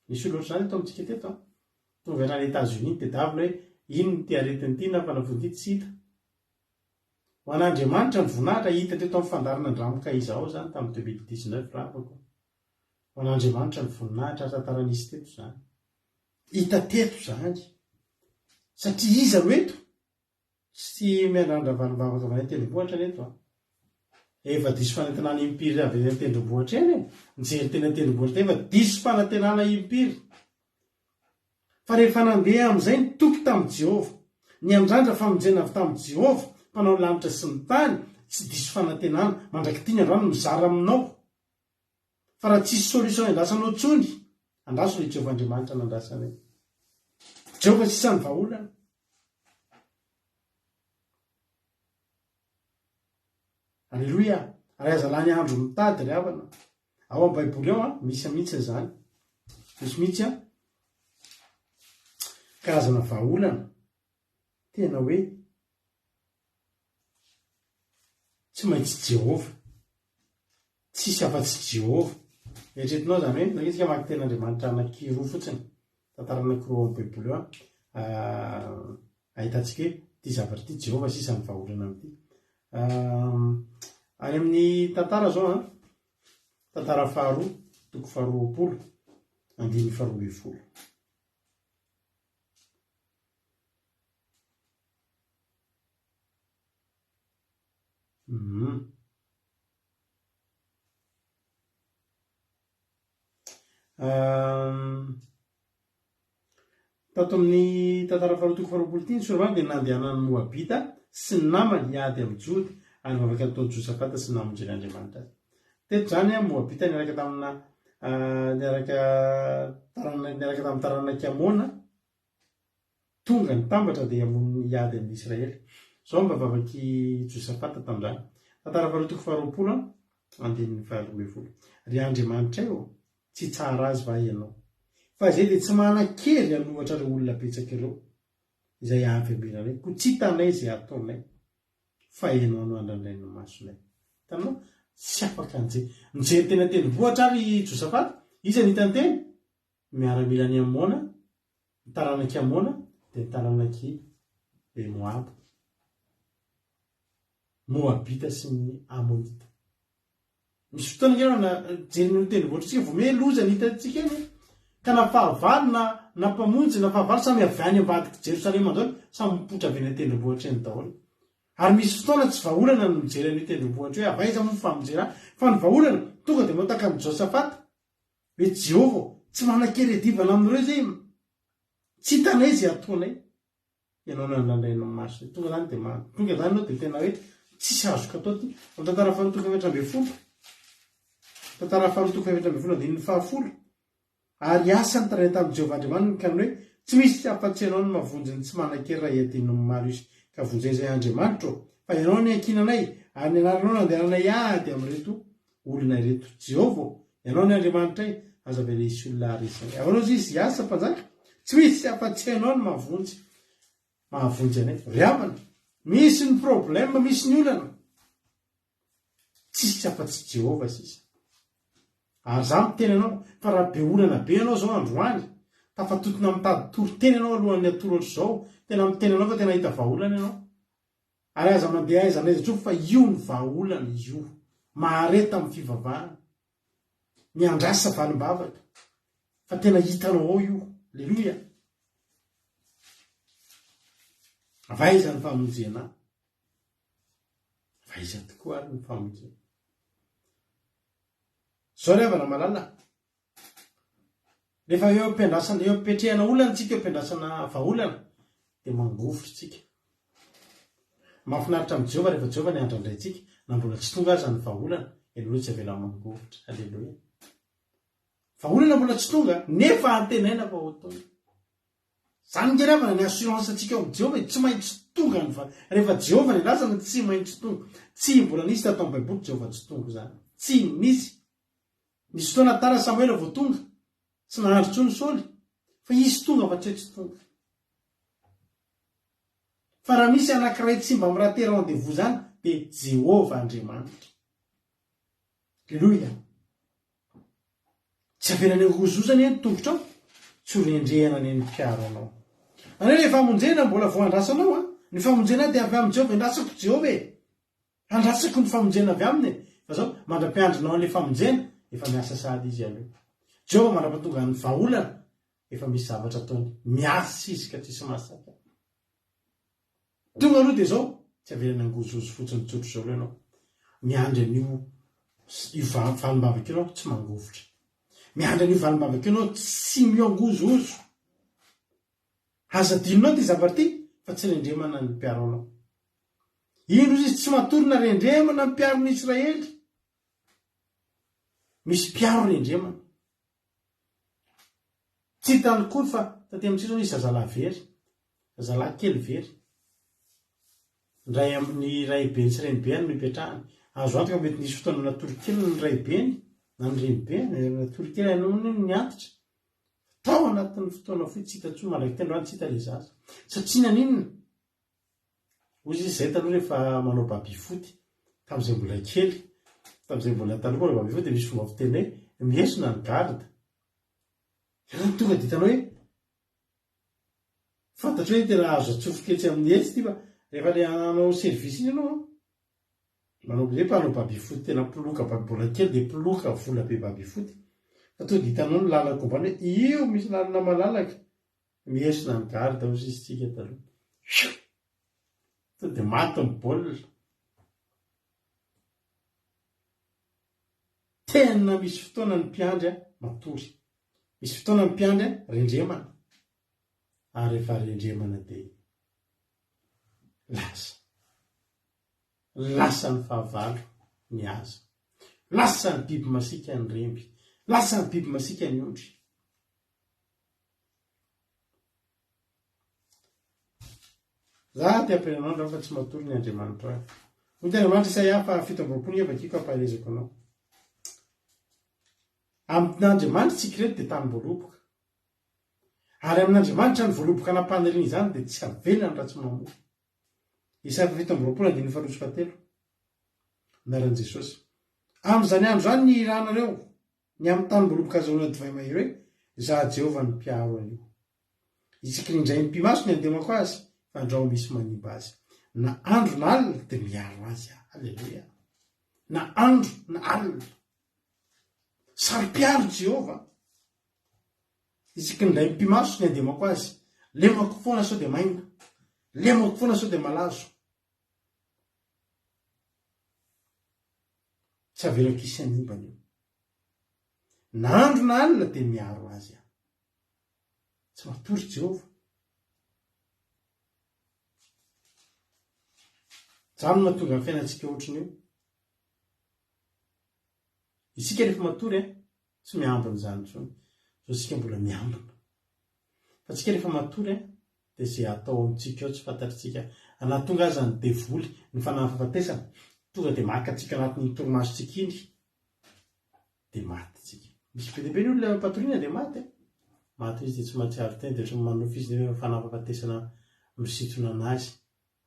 Nisy olo ohatr'izany eto amintsika teto. Tonga any États-Unis dia davina hoe ino ny ty aretiny ity na fanavody tsy hita. Ho an'Andriamanitra ny voninahitra hita teto amin'ny fandarana andramoka izao zany tamin'ny 2019 ravako. Ho an'Andriamanitra ny voninahitra tantara-nisy teto izany. Hita teto izany. Satria iza no eto? Tsy miandrandra valim-bavaka avy any tendrombohitra neto. Efa diso fanantenana impiry avy any tendrombohitra eny. Nijery tena tendrombohitra efa diso fanantenana impiry. Fa rehefa nandeha amin'izay nitoky tamin'i Jehovah, ny andrandra famonjena avy tamin'i Jehovah, mpanao ny lanitra sy ny tany, tsy diso fanantenana, mandraky tia ny androany mizara aminao. Fa raha tsisy solution andrasanao tsony, andraso ilay Jehovah Andriamanitra nandrasana. Jehovah sisa ny vahaolana. Alleluia. Ary azalany andro mitady ry havana. Ao amin'ny Baiboly ao misy mihitsy izany. Misy mihitsy karazana vahaolana. Tena hoe tsy maintsy Jehovah. Tsisy afa-tsy Jehovah. Eritreretinao zany hoe nankitsika maka ten'Andriamanitra anankiroa fotsiny. Tantara anankiroa amin'ny Baiboly ao ahitantsika hoe ity zavatra ity Jehovah sisa ny vahaolana amin'ity. Any amin'ny tantara zao tantara faharoa, toko faharoapolo, andiny faharoapolo. Tato amin'ny tantara faharoa toko faharoapolo ity ny soravana dia nandehanan'ny Moabita sy ny namany hiady amin'ny Jody ary mavaka ataony Josafata sy namonjeny Andriamanitra azy. Teto zany Moabita niaraka tamina niaraka tamin'ny taranak'Amona tonga ny tambatra dia hamon'ny ady amin'ny Israely. Zao mba vavaky Josafata tamin'izany. Tantara faharoa faharoapolo andinin'ny faharoa ry Andriamanitra eo tsy tsara azy va ianao fa zay dia tsy manan-kery hanohatra ireo olona betsaka ireo izay avy ko tsy hitanay izay ataonay fa ianao no andramay ny masonay. Tanao tsy afaka anjay mijery tena tendrombohitra ary Josafata izy ny hitanteny miaramila ny Amona ny taranaky Amona dia ny taranaky Moabita sy ny Amonita. Misy fotoana kero na jery ny tendrombohitra tsika vao meloza ny hitantsika eny ka na fahavalo na mpamonjy na fahavalo samy avy any ambadiky Jerosalema andao samy mipotra avy ny tendrombohitra eny daholo. Ary misy fotoana tsy vahaolana no mijery ny tendrombohitra hoe avaiza moa famonjera fa ny vahaolana tonga dia mataka amin'ny Josafata hoe Jehova tsy manan-kery adivana amin'ireo zay tsy hitanay izay ataonay ianao nandrandray ny masonay. Tonga zany anao dia tena hoe tsisy azoka atao ty. Tantara faharoa fahaefatra ambin'ny folo. Tantara faharoa fahaefatra ambin'ny folo andininy fahafolo. Ary asa ny tarainy tamin'i Jehovah Andriamanitra ka hoe tsy misy afa-tsy ianao no mavonjy tsy manan-kery raha iadiny maro izy ka vonjay izay Andriamanitra fa ianao ny ankinanay ary ny anaranao no andehananay ady amin'ireto olona ireto. Jehova ianao ny Andriamanitra aza be isy olona resany. Avanao izy asa mpanjaka tsy misy afa-tsy ianao no mahavonjy anay. Ry amana misy ny problème misy ny olana tsisy afa-tsy Jehova sisa. Ary za miteny anao fa raha be olana be anao zao androany tafatotona mitady toro-teny anao alohan'ny atoro ohatr'izao tena miteny anao fa tena hita vahaolana ianao. Ary aza mandeha aiza n'aiza tsofa fa io ny vahaolana io mahareta amin'ny fivavahana miandrasa valim-bavaka fa tena hitanao ao io. Aleluia. Avaiza ny famonjena avaiza tokoa ary ny famonjena. Zao ry havana malala rehefa eo ampiandrasana eo ampipetrehana olana tsika eo ampiandrasana vahaolana dia mangovitra tsika. Mahafinaritra amin'ny Jehova rehefa Jehova ny andrandray tsika na mbola tsy tonga aza ny vahaolana ianao tsy avela mangovitra. Aleluia. Vahaolana mbola tsy tonga nefa antenaina fa ho tonga. Zany nge ravana ny assurance antsika ao amin'ny Jehova tsy maintsy tonga ny rehefa Jehova ny lazana tsy maintsy tonga. Tsy mbola nisy tato amin'ny Baiboly Jehova tsy tonga zany. Tsy nisy. Nisy fotoana tara Samuel vao tonga tsy nahandro tsony Saoly fa izy tonga fa tsy tonga. Fa raha misy anankiray tsy mba mirahatery rendez-vous zany dia Jehova Andriamanitra. Aleluia. Tsy avelany hozozany eny tongotra ao tsy ho rendrehana ny mpiaro anao. Anao ilay famonjena mbola vao andrasanao ny famonjena dia avy amin'ny Jehova. Andrasako Jehova andrasako ny famonjena avy aminy. Fa zao mandra-piandrinao an'ilay famonjena efa miasa sady izy aloha. Jehova mandra-pahatonga ny vahaolana efa misy zavatra ataony miasa izy ka tsisy masaka. Tonga aloha dia zao tsy avelany angozozo fotsiny tsotro zao ianao miandry an'io valim-bavaka ianao tsy mangovitra. Miandry an'io valim-bavaka ianao tsy miangozozo. Aza dinonao ty zavatra ty fa tsy rendremana ny mpiaro anao. Ino izy tsy matorina rendremana ny mpiaro ny Israely. Misy mpiaro rendremana. Tsy hitany kory fa taty amintsika zao nisy zazalahy very, zazalahy kely very. Ny raibeny sy renibeny mipetrahany. Azo antoka mety nisy fotoana natoro-kely ny raibeny na ny renibeny natoro-kely anao ny antitra. Tao anatin'ny fotoana foy tsy hita tsony malaky tendroany tsy hita le zaza. Satria naninona? Ozy izy zay taloha rehefa manao baby foty tamin'izay mbola kely. Tamin'izay mbola taloha manao baby foty dia misy fomba fiteny hoe miesona ny garda. Tonga dia hitanao hoe fantatra hoe tena azo atsofoka etsy amin'ny etsy ty fa rehefa le anao service iny ianao manao hoe mpanao baby foty tena piloka baby mbola kely dia piloka vola be baby foty. Fa tonga dia hitanao ny lalana kombany hoe io misy lalana malalaka miesona ny garda ozy izy tsika taloha. Tonga dia maty ny baolina. Tena misy fotoana ny mpiandry matory. Misy fotoana ny mpiandry rendremana. Ary rehefa rendremana dia lasa ny fahavalo ny aza. Lasa ny biby masika ny remby. Lasa ny biby masika ny ondry. za ty ampianao andra fa tsy matory ny Andriamanitra ahy. Hoy Andriamanitra Isaia 7:20 evakiko ampahelezako anao. Amin'Andriamanitra tsika reto dia tany voaloboka. Ary amin'Andriamanitra ny voaloboka nampaniriana izany dia tsy avelany raha tsy mamory. Isaia 7:20 anaran'i Jesosy. Amin'izany andro zany ny iranareo ny amin'ny tany voaloboka azahoana divay mahery hoe izaho Jehova ny mpiaro anio. Isika indray ny mpimaso ny andemako azy fa andrao misy manimba azy. Na andro na alina dia miaro azy. Halleluja. Na andro na alina. Sary-piaro Jehova. Isika indray ny mpimaso ny andemako azy. Lemako foana sao dia maina. Lemako foana sao dia malazo. Tsy avelako isy animbana io. Na andro na alina dia miaro azy. Tsy matory Jehova. Zany mahatonga ny fiainantsika ohatrin'io. Isika rehefa matory tsy miambina izany intsony. So isika mbola miambina. Fa tsika rehefa matory dia izay atao amintsika ao tsy fantatritsika. Anatonga azy ny devoly ny fanafahafatesana. Tonga dia maka antsika anatin'ny torimasontsika iny. Dia maty tsika. Misy be dia be ny olona patoriana dia maty. Maty izy dia tsy mahatsiaro teny dia ohatran'ny manofy izy ny fanafahafatesana misintona anazy.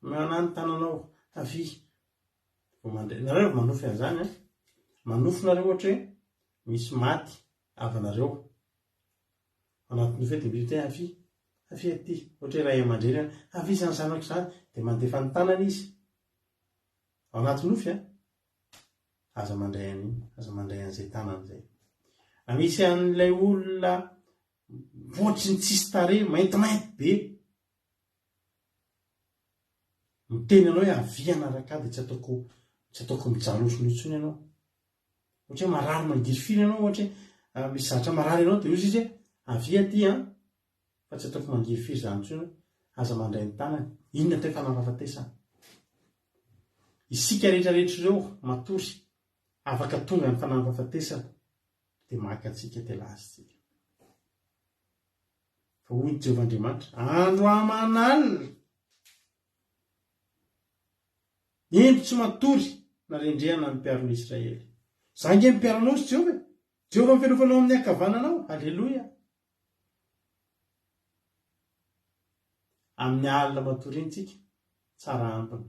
Manany tananao avy. Nareo manofy an'izany manofy nareo ohatra hoe misy maty avanareo. Anatin'ny fety dia misy avy. Avy aty. Ohatra hoe ray aman-dreny avy izany zanako izany dia mandefa ny tanany izy. Ao anaty nofy aza mandray an'iny. Aza mandray an'izay tanany izay. Misy an'ilay olona voatry ny tsisy tarehy maintimainty be. Miteny anao hoe avy anaraka dia tsy ataoko mijalosona intsony ianao. Ohatra hoe marary mangiry-firy ianao ohatra hoe misy zatra marary ianao dia ozy izy avy aty fa tsy ataoko mangiry-firy izany intsony. Aza mandray ny tanany. Inona atao fanafahafatesana? Isika rehetrarehetra ireo matory afaka tonga ny fanafahafatesana dia maka antsika dia lasitsika. Fa hoy Jehova Andriamanitra, andro aman'alina ento tsy matory na rendrehana ny mpiaron'i Israely. Zange mpiaronao sy Jehova. Jehova mifelofanao amin'ny ankavananao. Halleluja. Amin'ny alina matory iny tsika tsara ampina.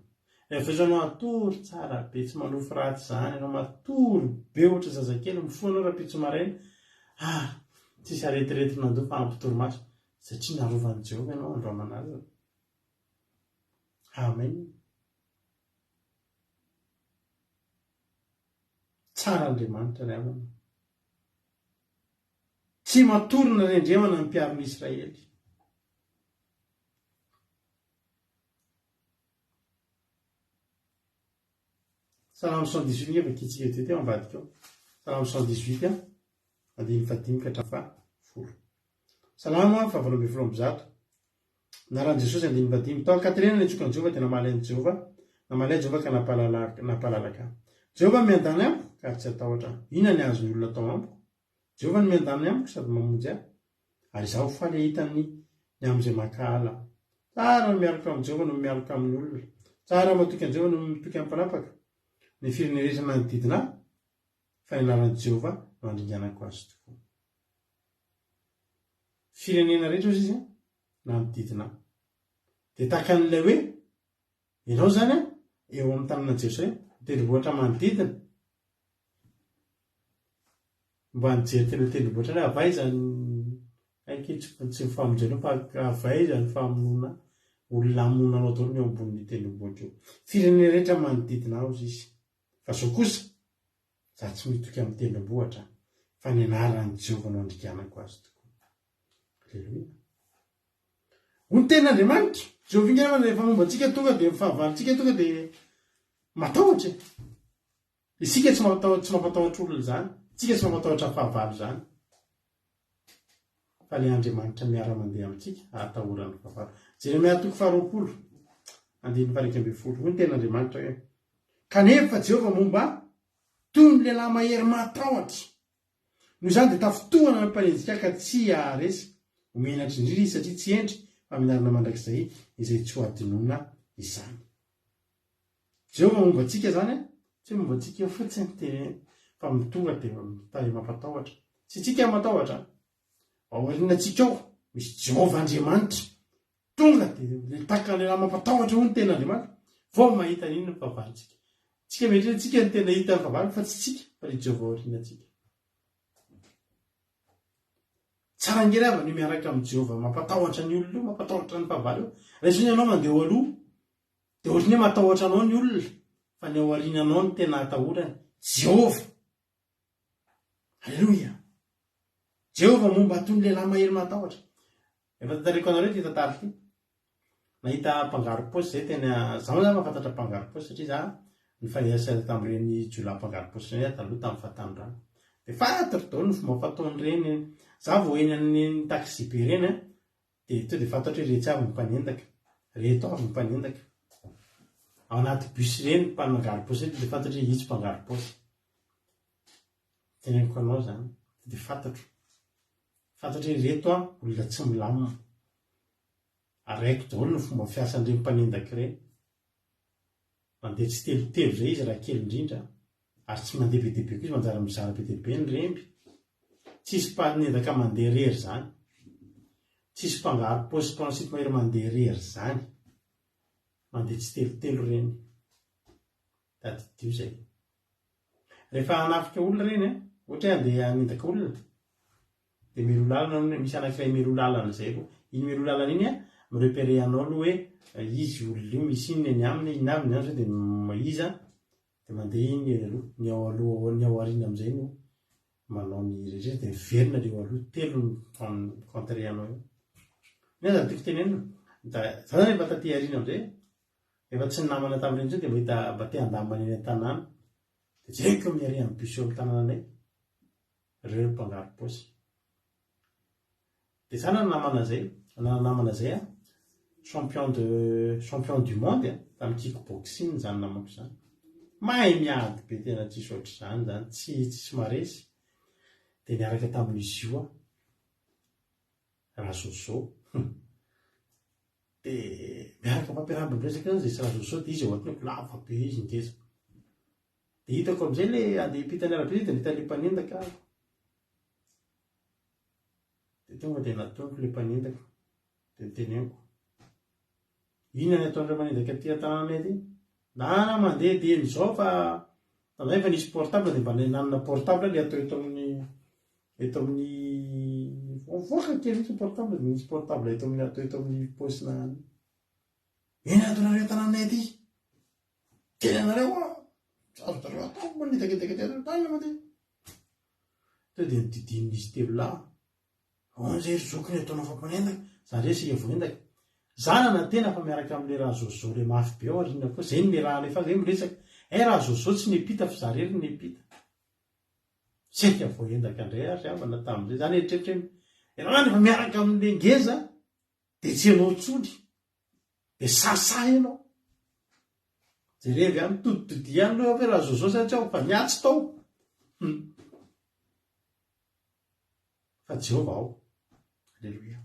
Rehefa izanao matory tsara be tsy manofy ratsy izany ianao matory be ohatra zazakely mifoanao rapitso maraina. Tsisy aretirety nandoa fa ampitory maso satria narovan'i Jehova ianao andro aman'alina. Amen. Tsara Andriamanitra ry amana. Tsy matory na rendrehana ny mpiaron'i Israely. Salamo 118 efa kitsika teo ambadika ao. Salamo 118 andiny fadimy ka hatramin'ny fahafolo. Salamo 7:7. Naran'i Jesosy andiny fadimy. Tao Katerina ny antsokan'i Jehova dia namaly an'i Jehova. Namaly Jehova ka nampalalaka. Jehova miandany amiko ka tsy atahotra. Inona ny azon'ny olona atao amiko? Jehova no miandany amiko sady mamonjy ahy. Ary izaho faly ahitany ny amin'izay makahala. Tsara no miaraka amin'ny Jehova no miaraka amin'ny olona. Tsara matoky an'i Jehova no mitoky amin'ny mpanapaka. Ny firenena rehetra manodidina ahy fa ny anaran'i Jehova no handringanako azy tokoa. Firenena rehetra ozy izy manodidina ahy. Dia tahaka an'ilay hoe ianao zany eo amin'ny tanàna Jerusalema tendrombohitra manodidina. Mba nijery tena tendrombohitra ilay avay zany tsy mifamonjena fa avay zany famonoana olona amonanao daholo eo ambonin'ny tendrombohitra io. Firenena rehetra manodidina ahy ozy izy. Fa zao kosa za tsy mitoky amin'ny tendrombohitra fa ny anaran'i Jehova no handriganako azy tokoa. Halleluja. Hoy ny tenin'Andriamanitra. Jehova ingana rehefa momba antsika tonga dia fahavalontsika tonga dia matahotra. Isika tsy mampatahotra olona izany. Isika tsy mampatahotra fahavalo izany. Fa ilay Andriamanitra miara-mandeha amintsika atahorany fahavalo. Jeremia 9:20. Andiny 1:12. Hoy ny tenin'Andriamanitra hoe kanefa Jehova momba toy ny lehilahy mahery matahotra. Noho izany dia tafitohana ny mpanenjika ka tsy aharesy. Homenatra indrindra izy satria tsy endry faminarana mandrakizay izay tsy ho adinona izany. Jehova momba antsika zany tsy momba antsika fotsiny fa mitonga dia mitay mampatahotra. Tsy tsika matahotra, aorianantsika ao misy Jehova Andriamanitra tonga dia le takan'le raha mampatahotra ho ny tena Andriamanitra vao mahita n'iny ny fahavalitsika. Tsika mehitra tsika ny tena hita ny fahavalo fa tsy tsika fa le Jehova aorianantsika. Tsara ngery avy ny miaraka amin'ny Jehova mampatahotra ny olona io, mampatahotra ny fahavalo io. Raha izany ianao mandeha eo aloha dia ohatrany hoe matahotra anao ny olona fa ny aoriananao ny tena atahorany Jehova. Halleluja. Jehova momba atony lehilahy mahery matahotra. Efa tantariko anareo ty tantara ty. Nahita mpangaro paosy zay tena zaho zany mahafantatra mpangaro paosy satria za ny fahiasa tamin'ireny jolahy mpangaro paosy reny taloha tamin'ny fahatany-drano. Dia fantatro daholo ny fomba fataony reny. Za vao eny amin'ny taxi be reny dia to dia fantatro hoe rehetra avy ny mpanendaka, reheto avy ny mpanendaka. Ao anaty bus reny mpangaro paosy dia fantatro hoe itsy mpangaro paosy. Teneniko anao zany dia fantatro hoe reto olona tsy milamina. Araiko daholo ny fomba fiasan'ireny mpanendaka ireny. Mandeha tsy telotelo zay izy raha kely indrindra ary tsy mandeha be dia be koa izy manjara mizara be dia be ny remby. Tsisy mpanendaka mandeha rery zany. Tsisy mpangaro paosy principe mahery mandeha rery zany. Mandeha tsy telotelo reny. Tadidio zay. Rehefa hanafika olona reny ohatra hoe andeha hanendaka olona dia milo lalana, misy anankiray milo lalana zay aloha. Iny milo lalana iny mirepere anao aloha hoe izy olona io misy iny ny aminy, iny avy ny andro dia iza dia mandeha iny aloha. Ny ao aloha ny ao aoriana amin'izay no manao ny rehetra dia miverina le ao aloha telo ny contre anao io. Ny aza tiako tenenina. Za zany efa taty aoriana amin'izay efa tsy namana tamin'ireny intsony dia mahita mba te handamana eny an-tanàna. Dia jereko miaré amin'ny bus eo amin'ny tanànanay. Ireo mpangaro paosy. Dia zany namana zay champion du monde tamin'ny kickboxing zany namako zany. Mahay miady be tena tsisy ohatr'izany zany, tsy maresy. Dia niaraka tamin'izy io Razoso. Dia miaraka mampiarahaba miresaka zany zay sy Razoso dia izy ohatran'ny hoe lava be izy ngeza. Dia hitako amin'izay le andeha hitany arabe dia nahita le mpanendaka. Dia tonga dia natoniko le mpanendaka dia niteneniko. Inona ny ataon'ireo mpanendaka aty an-tanànay aty? Na mandeha dia izao fa tamin'izay efa nisy portable dia mba nanana portable le atao eto amin'ny voaka kely misy portable dia nisy portable atao eto amin'ny paosina. Ina ataonareo an-tanànay aty? Kely anareo azotareo atao manendakendaka ty an-tanàna mandeha. Dia nodidin'izy telo lahy. Zay ry zokiny ataonao fampanendaka, zany re sika voendaka. Zanana tena fa miaraka amin'le Razoso le mafy be ao aoriana koa. Zay ny raha nefa zay miresaka. Razoso tsy nepita fa za rery nepita. Seka voendaka indray ary avana tamin'izay. Zany eritreritra ianao nefa miaraka amin'le ngeza dia tsy ianao tsony. Dia sasa ianao. Jerevy ihany toditody ihany aloha hoe Razoso satria fa miatsy tao. Fa Jehova ao. Halleluja.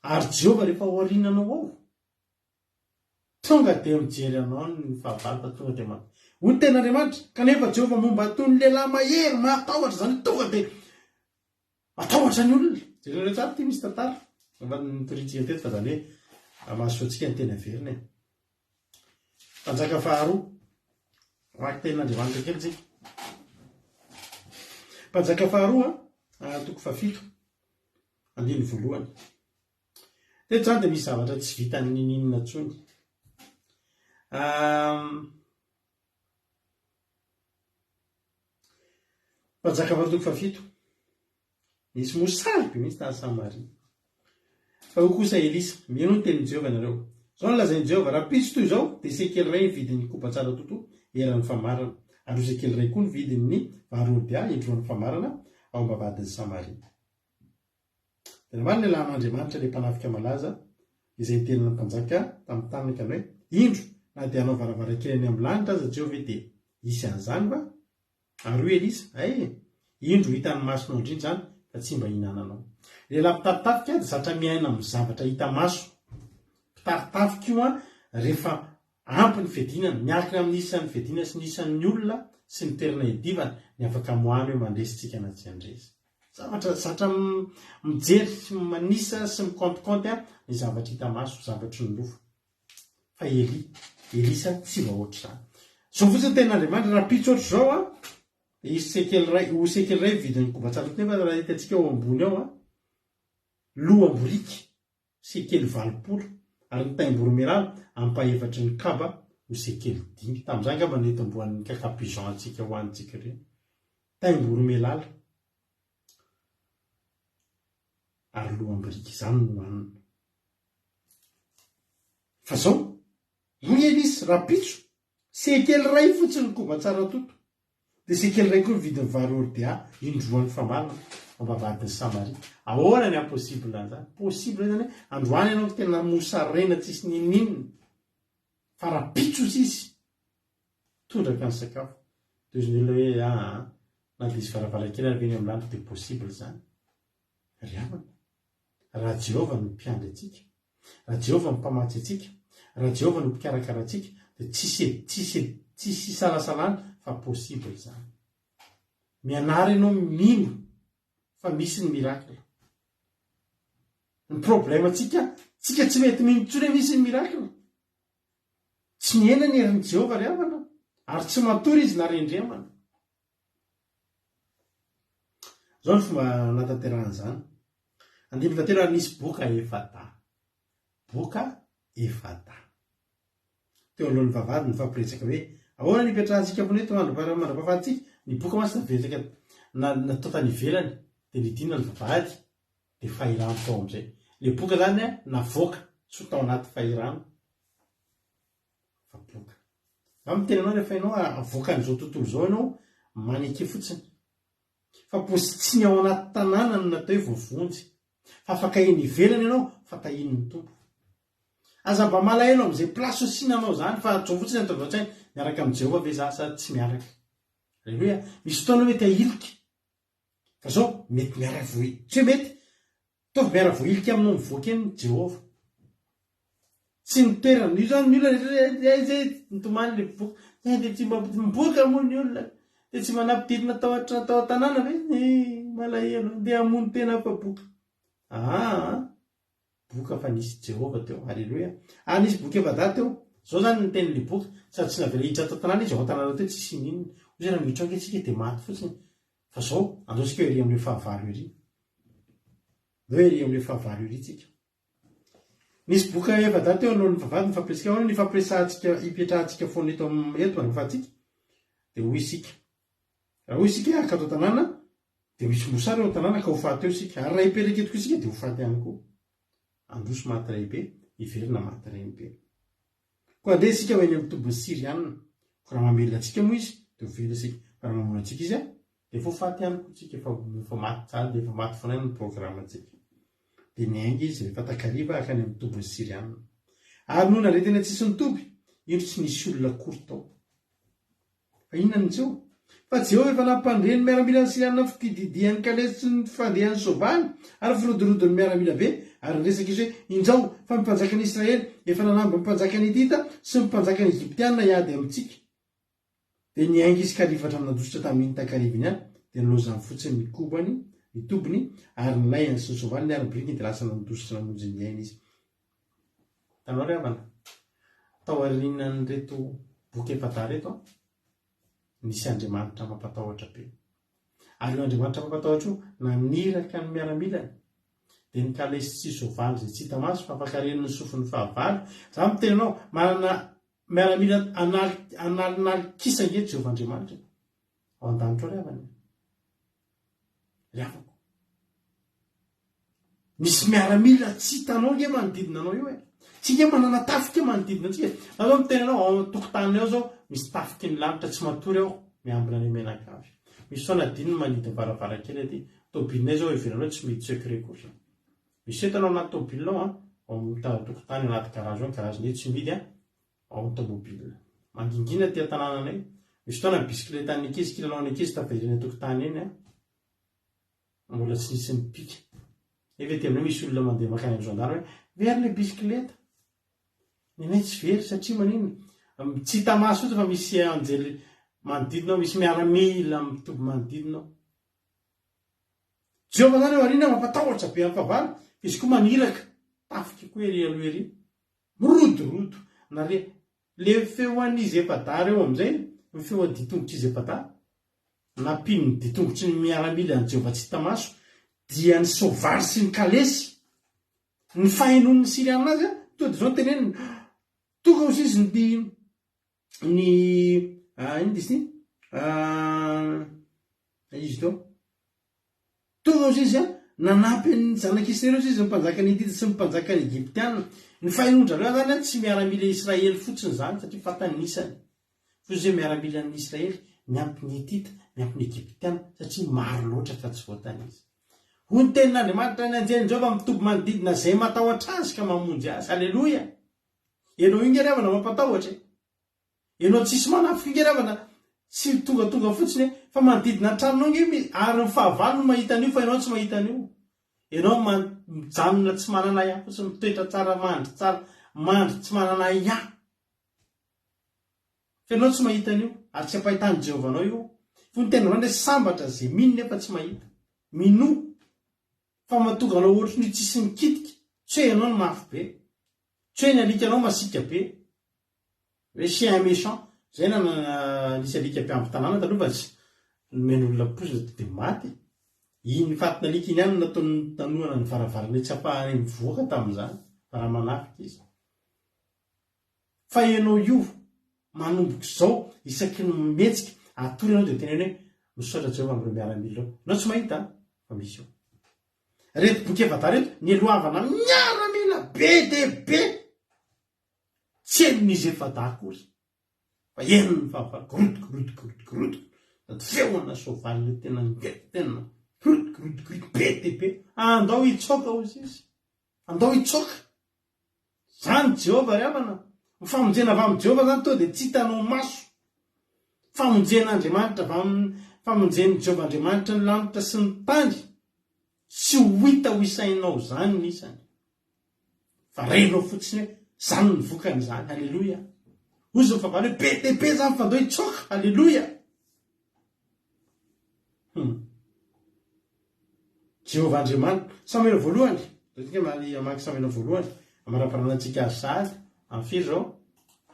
Ary Jehova rehefa aoriananao ao tonga dia mijery anao ny fahavalo fa tonga dia ho ny tena Andriamanitra. Kanefa Jehova momba atony lehilahy mahery matahotra zany tonga dia matahotra ny olona. Jereo tsara ty misy tantara efa nitoritsika teto fa zany hoe mahasoantsika ny tena verina. Mpanjaka faharoa mamaky tenin'Andriamanitra kely tsika. Mpanjaka faharoa toko 7 andiny voalohany. Teto zany dia misy zavatra tsy vitan'ny ninina intsony. Mpanjaka faharoa toko 7 misy mosaly be mihitsy tany Samaria. Fa ho kosa Elisa, mino ny tenin'i Jehova ianareo. Zao nolazain'i Jehova, raha pitso toy izao dia sekely iray vidin'ny koba tsara toto eran'ny famarana. Ary sekely iray koa ny vidin'ny varodia indroan'ny famarana ao am-bavadin'ny Samaria. Dia namarina ilay an'Andriamanitra ilay mpanafika malaza izay nitenina mpanjaka tamin'ny taniny ka hoe indro na dia hanao varavarankely any amin'ny lanitra aza Jehova dia hisy an'izany va? Ary hoe Elisa, indro hitan'ny masonao indrindra zany fa tsy mba hinananao. Lehilahy mpitaritafika dia zatra miaina amin'ny zavatra hita maso. Mpitaritafika io a rehefa ampy ny fiadinana, miankina amin'ny isan'ny fiadinana sy ny isan'ny olona sy ny toerana idivana ny afaka moany hoe mandresitsika na tsy andresy. Zatra mijery sy manisa sy mikantikanty a ny zavatra hita maso, zavatra ny lofo. Fa Elisa tsy vahoatra zany. So fotsiny tenin'Andriamanitra raha pitso ohatr' zao a, sekely ray vidin'ny koba-tsaroty nefa raha hitantsika ao ambony ao a, loha amborika sekely 20 ary ny taim-boromerala ampahefatry ny kaba ho sekely 5. Tamin'izany ngamba nety amboan'ny kakapigeon antsika ho antsika ireny. Taim-boromelala ary loha amborika izany no hoanina. Fa zao hoy Elisa raha pitso sekely ray fotsiny ny koba-tsaratoto, dia sekely ray koa ny vidin'ny vary ordia indroan'ny famarina ambavadin'ny Samaria. Ahoana ny impossible an'izany? Possible zany hoe androany ianao tena mosarena tsisy ninninina, fa raha pitso izy tondraka ny sakafo. Dia izy ny hoe na dia izy varavarankely ary veny amin'ny andro dia possible zany. Ry havana, raha Jehovah no mpiandry antsika, raha Jehovah no mpamatsy antsika, raha Jehovah no mpikarakara antsika, dia tsisy salasalana fa possible zany. Mianary ianao mino fa misy ny miracle. Ny problème tsika tsy mety mino intsony misy ny miracle. Tsy niena ny herin'i Jehovah ry havana, ary tsy matory izy na rendremana. Zao ny fomba natanteran'izany. Andimy tantera nisy boka Efata. Boka Efata. Teo alohan'ny vavahady ny fampiresaka hoe ahoana ny ipetrahantsika amin'ny eto mandra-pahafahantsika. Ny boka masina vesaka natao tany ivelany dia nidina ny vavahady dia fahirano tao amin'izay. Le boka zany navoaka tsy tao anaty fahirano fa boka. Fa mitenanao rehefa ianao avoaka an'izao tontolo izao ianao maneke fotsiny. Fa tsy ny ao anaty tanàna no natao hoe voavonjy. Fa afaka eny ivelany ianao fa tahiny ny tompo. Aza mba malahelo amin'izay plasy osinanao zany fa atao fotsiny atao vaontsainy miaraka amin'ny Jehovah ve za sady tsy miaraka. Aleluia. Misy fotoana mety ahilika. Fa zao mety miara vohilika. Tsy mety tovy miara vohilika aminao mivoaka eny Jehovah. Tsy ny toerana. Io zany ny olona zay nitomany le boka. Dia tsy miboaka moa ny olona. Dia tsy manapidina tao an-tanàna ve? Malahelo. Dia hamono tena fa boka. Boka fa nisy Jehovah teo. Aleluia. Nisy boka Efata teo. Zao zany ny tenin'le boka. Sady tsy navela hiditra tao tanàna izy ao tanàna teo tsy ninona. Hoy raha mitranga antsika dia maty fotsiny. Fa zao andaosika ery amin'ilay fahavalo ery. Zao ery amin'ilay fahavalo ery tsika. Nisy boka Efata teo alohan'ny vavahady ny fampiresaka ao ny fampiresahantsika hipetrahantsika foana eto mandrafahantsika. Dia hoy isika. Raha hoy isika aka tao tanàna dia misy mosary ao tanàna ka ho faty eo isika. Ary raha hiperaketiko isika dia ho faty ihany koa. Androso maty lehibe, iverina maty lehibe. Koa andeha isika ho eny amin'ny tobin'ny Sirianina. Ko raha mamelona antsika moa izy dia ho vela isika. Raha mamono antsika izy dia efa faty ihany koa isika. Efa maty tsara dia efa maty foana ny programme antsika. Dia niainga izy rehefa takariva akany amin'ny tobin'ny Sirianina. Ary noho naretena tsisy nitoby, ino tsy nisy olona akory tao. Fa inona ny Jehovah? Fa Jehovah efa nampandreny miaramila ny Sirianina fididian'ny kalesy sy ny fandehan'ny soavaly ary firodorodon'ny miaramila be. Ary resaka izy hoe injao fa mimpanjakany Israely efa nanamby mimpanjakany Hitita sy mimpanjakany Egyptianina hiady amintsika. Dia niainga izy kalifatra amin'andositra tamin'ny takariviny ihany dia nilozany fotsiny ny kobany, ny tobiny ary ny lainy sy ny soavaly ny arym-birikiny dia lasa nandositra namonjy ny aina izy. Tanao ry havana, tao aorianan'ireto boky Efata reto nisy Andriamanitra mampatahotra be. Ary io Andriamanitra mampatahotra io naniraka ny miaramilany. Dia ny kalesy tsy soavaly izay tsy hita maso fa afaka reniny sofin'ny fahavalo. Za mitenanao manana miaramila analinalykisa nge Jehovah Andriamanitra ao an-danitra ao ry havana. Ry havako. Misy miaramila tsy hitanao nge manodidina anao io e. Tsy nge manana tafika manodidina antsika. Na zao mitenanao ao an-tokotany ao zao misy tafiky ny lanitra tsy matory ao miambina ny menakavy. Misy foana diny manidina varavarankely aty. Tobilinay zao ivelanao tsy mety secret kosa. Misy entanao anaty tomobilinao ao amin'ny tokotany anaty garage ao, garage-nay tsy midy ao amin'ny tomobilina. Mangingina aty an-tanànanay. Misy fotoana bisikileta an'ny ankizy kilalao an'ny ankizy tafidirina tokotany eny mbola tsy nisy mipika evety amin'io misy olona mandeha makany amin'ny gendarme hoe very le bisikileta nenay tsy very satria manino tsy hita maso ohatsy fa misy anjely manodidinao misy miaramila mitoby manodidinao Jehova zany eo arina mampatahotra be amin'ny favalo izy koa maniraka tafika koa ery aloha ery mirodorodo na le feoan'izy efa-dara eo amin'izay ny feo ditongotry izy efa-dara nampino ny ditongotry ny miaramila ny Jehova tsy hita maso dia ny soavaly sy ny kalesy ny fahenon'ny siriana azy tody zao teneniny tonga ozy izy ny ino disy izy teo tonga ozy izy nanampy ny zanak'Israely ozy izy mpanjaka ny Hitita sy ny mpanjaka ny Egyptiana ny fahenondrareo zany tsy miaramila Israely fotsiny zany satria fatanisany fa zay miaramila ny Israely miampy ny Hitita miampy ny Egyptiana satria maro loatra fa tsy voatanisa ho ny tenin'Andriamanitra ny anjeny Jehova mitoby manodidina zay matahotra azy ka mamonjy azy halleloia ianao ingeravana mampatahotra ianao tsisy manafika ingeravana tsy tonga fotsiny fa manodidina tranonao ngy ary ny fahavalo no mahita an'io fa ianao tsy mahita an'io ianao mijanona tsy manana ia fotsiny mitoetra tsara mandry tsy manana ia fa ianao tsy mahita an'io ary tsy ampahitany Jehova anao io fa ny tena randre sambatra zay mino nefa tsy mahita mino fa mahatonga anao ohatry ny tsisy mikitika tsy hoe ianao no mafy be tsy hoe ny alikanao masika be hoe chien méchant zay na nisy alika mpiamby tanàna taloha fa tsy men'olona pozina de maty iny fatina alika iny ihany nataony tanoana ny varavarana tsy apahany mivoaka tamin'izany fa raha manafika izy fa ianao io manomboka zao isaky ny metsika atory ianao de teneny hoe misaotra Jehova amin'ireo miaramila ianao tsy mahita fa misy io reto boky efa-dara reto ny eloavana miaramila be de be tsy enin'izy efa-da akory fa enony fahavalo gorodogorodogorodogorodoko sady feona soavaly le tena ngetena gorodogorodogorodo be de be andao hitsoka ozy izy andao hitsoka zany Jehova ry havana mifamonjena avy amin'ny Jehova zany to de tsy hitanao maso famonjen'Andriamanitra famonjen'ny Jehova Andriamanitra ny lanitra sy ny tany tsy ho hita ho isainao zany nisany fa renao fotsiny hoe zany ny vokany zany halleloia ozy ny favaly hoe be de be zany fa andao hitsoka halleloia Jehova Andriamanitra Samuela voalohany amaky Samuela voalohany mara-pananantsika azy sady amin'ny firy zao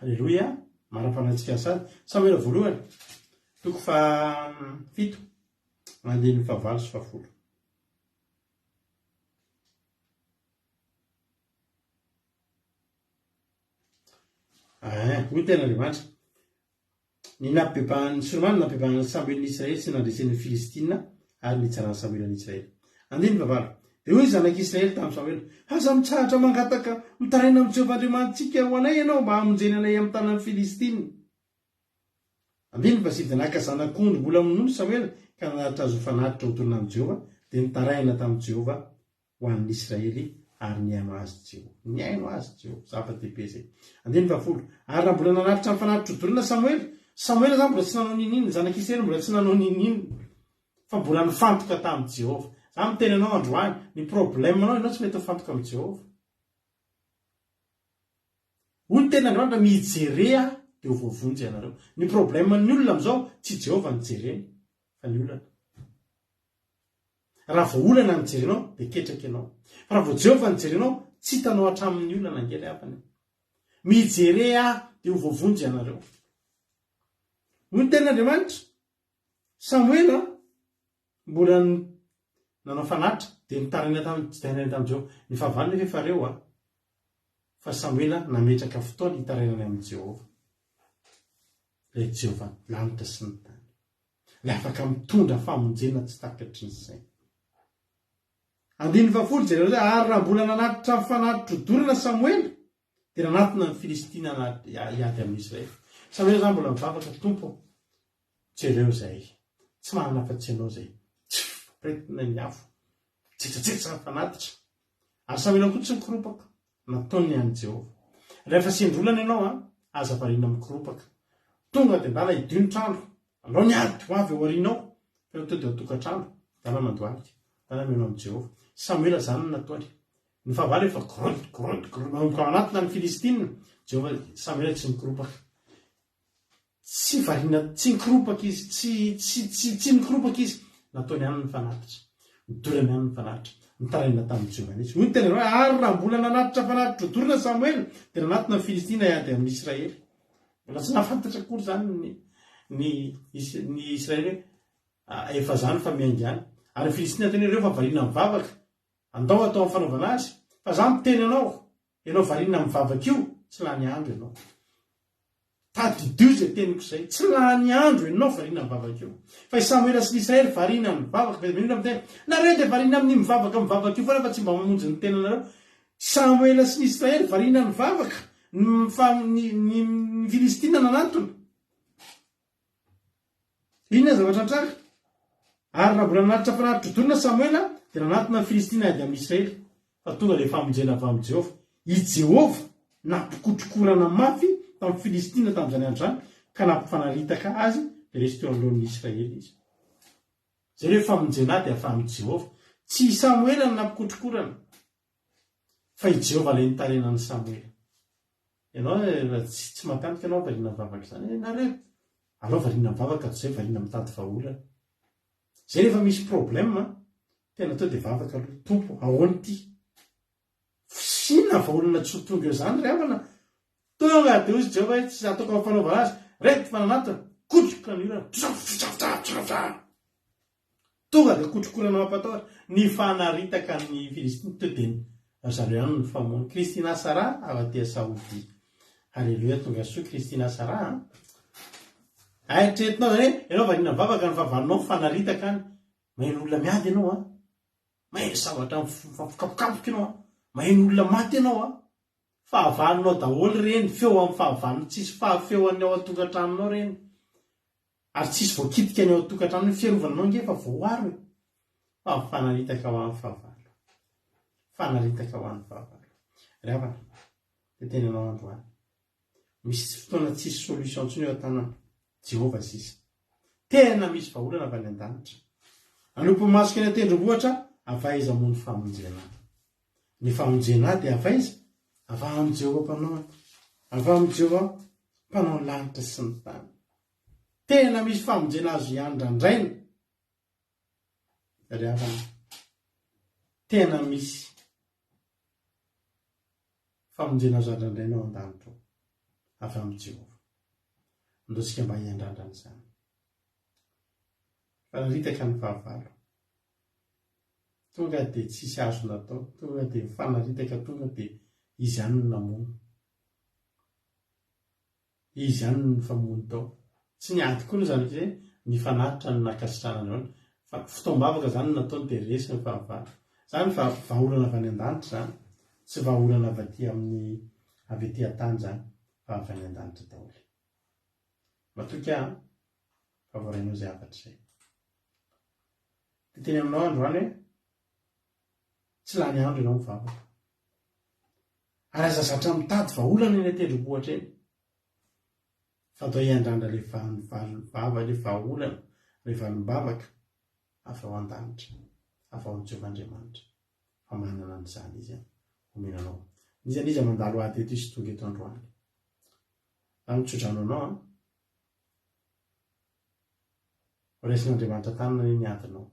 halleloia mara-pananantsika azy sady Samuela voalohany toko fa 7 mandeny 9 sy 10 hoy ten'Andriamanitra ny napebahany Solomana napebahany Samuel ny Israely sy nandresen'ny Filistina ary nitsarany Samuel ny Israely andiny 9 de hoy zanak'Israely tamin'ny Samuel aza mitsahatra mangataka mitaraina amin'ny Jehova Andriamanitsika ho anay ianao mba hamonjeny anay amin'ny tanan'ny Filistina andiny 7 naka zanak'ondry mbola minono Samuel ka natazo fanatitra hotorina amin'ny Jehova de nitaraina tamin'ny Jehova ho an'ny Israely ary niaino azy Jehova zava-dehibe zay andiny 10 ary raha mbola nanatitra amin'ny fanatitra hodorina Samuel zany mbola tsy nanao ninino zanak'Israely mbola tsy nanao ninino fa mbola nifantoka tamin'ny Jehova za miteny anao androany ny problème anao tsy mety mifantoka amin'ny Jehova hoy ny tena Andriamanitra mijerea de ho voavonjy ianareo ny problème ny olona am'izao tsy Jehova nijereny fa ny olona raha vao olana nijerenao de ketraky ianao fa raha vao Jehova nijerenao tsy hitanao hatramin'ny olana angely hafany mijerea de ho voavonjy ianareo hoy ny ten'Andriamanitra Samuela mbola nanao fanatitra de nitaraina tamin'ny Jehova ny fahavalo nefa reo fa Samuela nametraka fotoana hitarainany amin'ny Jehova le Jehova lanitra sy ny tany le afaka mitondra famonjena tsy takatry ny saina andiny 10 jereo zay ary raha mbola nanatitra fanatitra hodorina Samuela de nanatina ny Filistina iady amin'ny Israely Samuela zany mbola mivavaka tompo jereo zay tsy mahanafatsy anao zay pretina ny afo tsetratsetsa fanatitra ary Samuela koa tsy mikoropaka nataony any Jehova rehefa sendrolana ianao aza varina mikoropaka tonga de ndala hidio ny trano alao ny ady ho avy ao arinao fa to de tokantrano dala mandoalika tanameno am Jehova. Samuela zany nataony. Ny fahavalo efa manomboka ao anatina ny Filistina. Jehova Samuela tsy mikorompaka. Tsy variana, tsy mikorompaka izy, tsy mikorompaka izy. Nataony ihany ny fanatitra. Midorany ihany ny fanatitra. Nitaraina tamin'ny Jehova izy. Hoy ny tena hoe ary raha mbola nanatitra fanatitra dorina Samuela dia nanatina ny Filistina iady amin'ny Israely. Mbola tsy nahafantatra akory zany ny Israely efa zany fa miainga ihany. Ary ny Filistina tena ireo fa variana mivavaka. Andao atao amin'ny fanaovana azy. Fa za miteny ianao variana mivavaka io, tsy lany andro ianao. Tadidio zay teniko izay, tsy lany andro ianao variana mivavaka io. Fa i Samuela sy Israely variana mivavaka, minona miteny, nareo dia variana amin'ny mivavaka io, fa rehefa tsy mba mamonjy ny tenanareo. Samuela sy Israely variana mivavaka, ny Filistina nanatona. Inona zavatra traka? Ary raha mbola nanatitra fanatitra dorina Samuela, dia nanatona ny Filistina ady amin'ny Israely. Fa tonga ilay famonjena avy amin'ny Jehova. I Jehova nampikotrokorana mafy tamin'ny Filistina tamin'izany andro zany, ka nampifanaritaka azy dia resy teo alohan'ny Israely izy. Zay rehefa famonjena dia avy amin'ny Jehova. Tsy Samuela no nampikotrokorana, fa i Jehova ilay nitarena ny Samuela. Ianao tsy matanika ianao variana mivavaka izany. Nareo alao variana mivavaka zay variana mitady vahaolana. Zay rehefa misy problème, tena tao dia vavaka aloha. Tompo, ahoana ity? Sina vahaolana tsy ho tonga eo zany rehavana. Tonga dia hozy Jehova hoe tsy ataoko amin'ny fanaovana azy. Reto fa nanatona, kotroka ny orana. Tonga dia kotrokorana mampatahotra. Ny fanaritaka ny Filistina teo dia zareo ihany ny famono. Kristina Sara avy aty Saodia. Halleluia, tonga soa Kristina Sara. Aitretinao zany hoe ianao variana mivavaka ny fahavalonao fanaritaka any. Maheno olona miady ianao, maheno zavatra mifikapokapoka ianao, maheno olona maty ianao. Fahavalonao daholo reny, feo amin'ny fahavalona, tsisy fahafeoany ao an-tokantranonao reny. Ary tsisy voakitika ny ao an-tokantranonao, fiarovananao nge fa voaro. Fa fanaritaka ho amin'ny fahavalo. Fanaritaka ho amin'ny fahavalo. Rehavana, dia tena ianao androany. Misy fotoana tsisy solution tsy eo an-tanana. Jehova sisa. Tena misy vahaolana avy any an-danitra. Anompo masika ny tendrombohitra, avaiza moa ny famonjena. Ny famonjena dia avaiza? Avy amin'ny Jehova mpanao. Avy amin'ny Jehova mpanao ny lanitra sy ny tany. Tena misy famonjena azo iandrandraina. Rehavana. Tena misy famonjena azo iandrandraina ao an-danitra. Avy amin'ny Jehova. Ndosika mba hiandrandran' izany. Fanaritaka ny fahavalo. Tonga dia tsisy azo natao. Tonga dia fanaritaka, tonga dia izy ihany ny namono. Izy ihany ny famono tao. Tsy niady koa zany hoe ny fanatitra ny nakasitrana androany. Fa fotoam-bavaka zany nataony dia resy ny fahavalo. Zany fa vahaolana avy any an-danitra zany. Tsy vahaolana avy aty an-tany zany. Fa avy any an-danitra daholo. Matoka favorainao izay afatra izay. Teny aminao androany hoe tsy lany andro ianao mivavaka. Ary aza zatra mitady vahaolana eny an-tendrombohitra eny. Fa atao hiandrandra ilay vahaolana, ilay valim-bavaka, afa ao an-danitra, afa ao Jehovahandriamanitra. Fa manana an'izany izy omenanao. Izy mandalo ady eto izy tonga eto androany. Raha mitsodrano anao, horaisin'Andriamanitra tanana ny niadinao.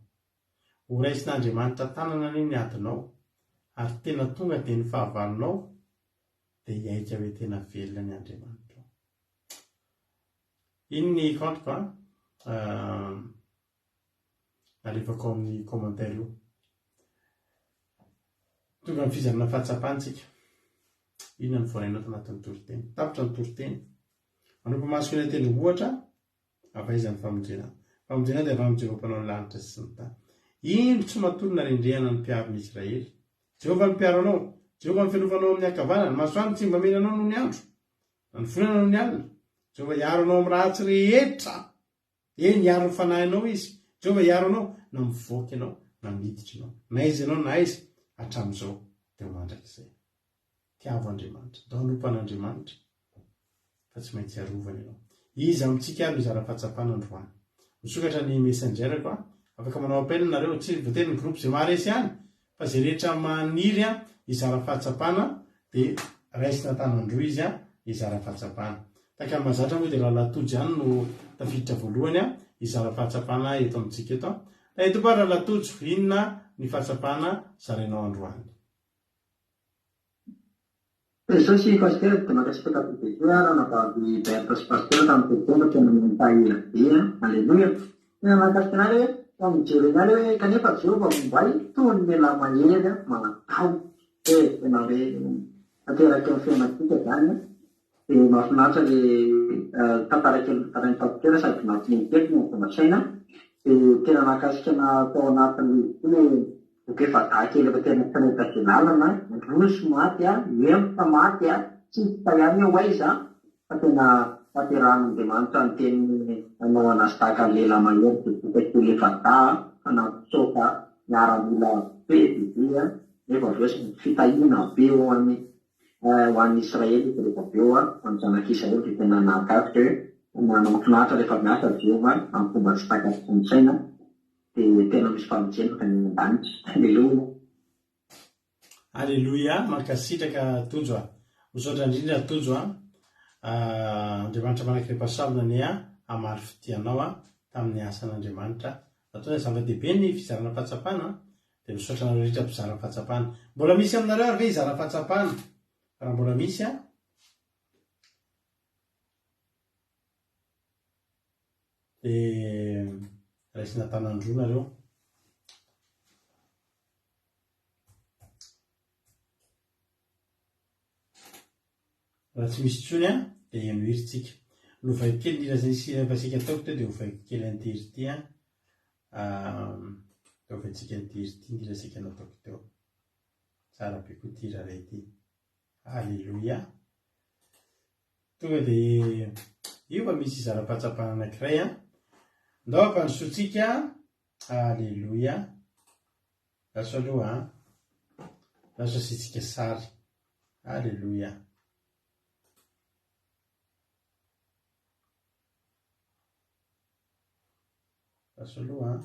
Horaisin'Andriamanitra tanana ny niadinao. Ary tena tonga dia ny fahavalonao dia hiaika hoe tena velona ny Andriamanitra. Iny ny kantoko alefako amin'ny commentaire io. Tonga amin'ny fizarana fahatsapantsika. Inona ny voarainao tanatin'ny toriteny. Tapitra ny toriteny. Manompo masoko eny an-tendrombohitra, avaiza ny famonjena. Famonjena dia avy amin'ny Jehova mpanao ny lanitra sy ny tany. Indro tsy matolona rendrehana ny mpiaron'ny Israely. Jehova ny mpiaro anao. Jehova ny fialofanao amin'ny ankavanana. Ny masoandro tsy mba menanao noho ny andro. Ny volana noho ny alina. Jehova hiaro anao amin'ny ratsy rehetra. Eny hiaro ny fanahinao izy. Jehova hiaro anao na mivoaka ianao, na miditra ianao. Na izy ianao na izy hatramin'izao dia mandrakizay. Tiavo Andriamanitra. Dao anompan'Andriamanitra. Fa tsy maintsy arovana ianao. Izy amintsika mizara fahatsapana androany. Misokatra ny mesanjerako afaka manao apel nareo tsy voatery ny groupe zay maharesy ihany fa zay rehetra maniry a izara fahatsapana dia raisina tanandroa izy a izara fahatsapana. Taka ny mahazatra moa dia raha latojo ihany no tafiditra voalohany a izara fahatsapana eto amintsika eto. Eto koa raha latojo inona ny fahatsapana zarainao androany. Jesosy pasteur dia makasitraka bebezoa raha navavy Berta sy pasteur tamin'ny tontolo tena mitahiry be. Alleluia. Tena mahakasitrana hoe mijery ihany hoe kanefa Jehova mombay toy ny lehilahy mahery manatao. Tena hoe ateraky amin'ny fiainantsika zany dia mahafinaritra ilay tantara kely tantarain'ny pasteur sady mahafinaritra kely ny famasaina. Dia tena mahakasikana tao anatin'ny boky efa kely efa tena fanetaka lalana roso maty emoka maty tsy hita ihany hoe aiza fa tena faterahan'Andriamanitra ny teny nanao anazy tahaka ny lehilahy mahery dia boka kely efa fanampisoka miaramila be bebe nefa avy eo sy fitahiana be ho an'ny Israely rehefa avy eo amin'ny zanak'Israely dia tena nahakasika hoe manao finaritra rehefa miasa Jehova amin'ny fomba tsy takatry ny saina. Dia tena misy famonjena ka ny an-danitra. Alleluia. Alleluia. Mankasitraka tojo a. Misaotra indrindra tojo a. Andriamanitra manakirepasavina ny amary fitianao tamin'ny asan'Andriamanitra. Atao zava-dehibe ny fizarana fahatsapana dia misaotra nareo rehetra mpizara fahatsapana. Mbola misy aminareo ary ve hizara fahatsapana? Raha mbola misy dia raisina tanandroa nareo. Raha tsy misy tsony dia mihirintsika. Novaiko kely ndrindra zay sirapasika ataoko teo dia hovaiko kely antiry ty hovaitsika antiry ty ndrindra sika nataoko teo. Tsara be koa ty raha ity. Alleluia. Tonga dia io fa misy zara-pahatsapana anankiray ndao ampanosotsika. Alleluia. Laso aloha laso asitsika sary. Alleluia. Laso aloha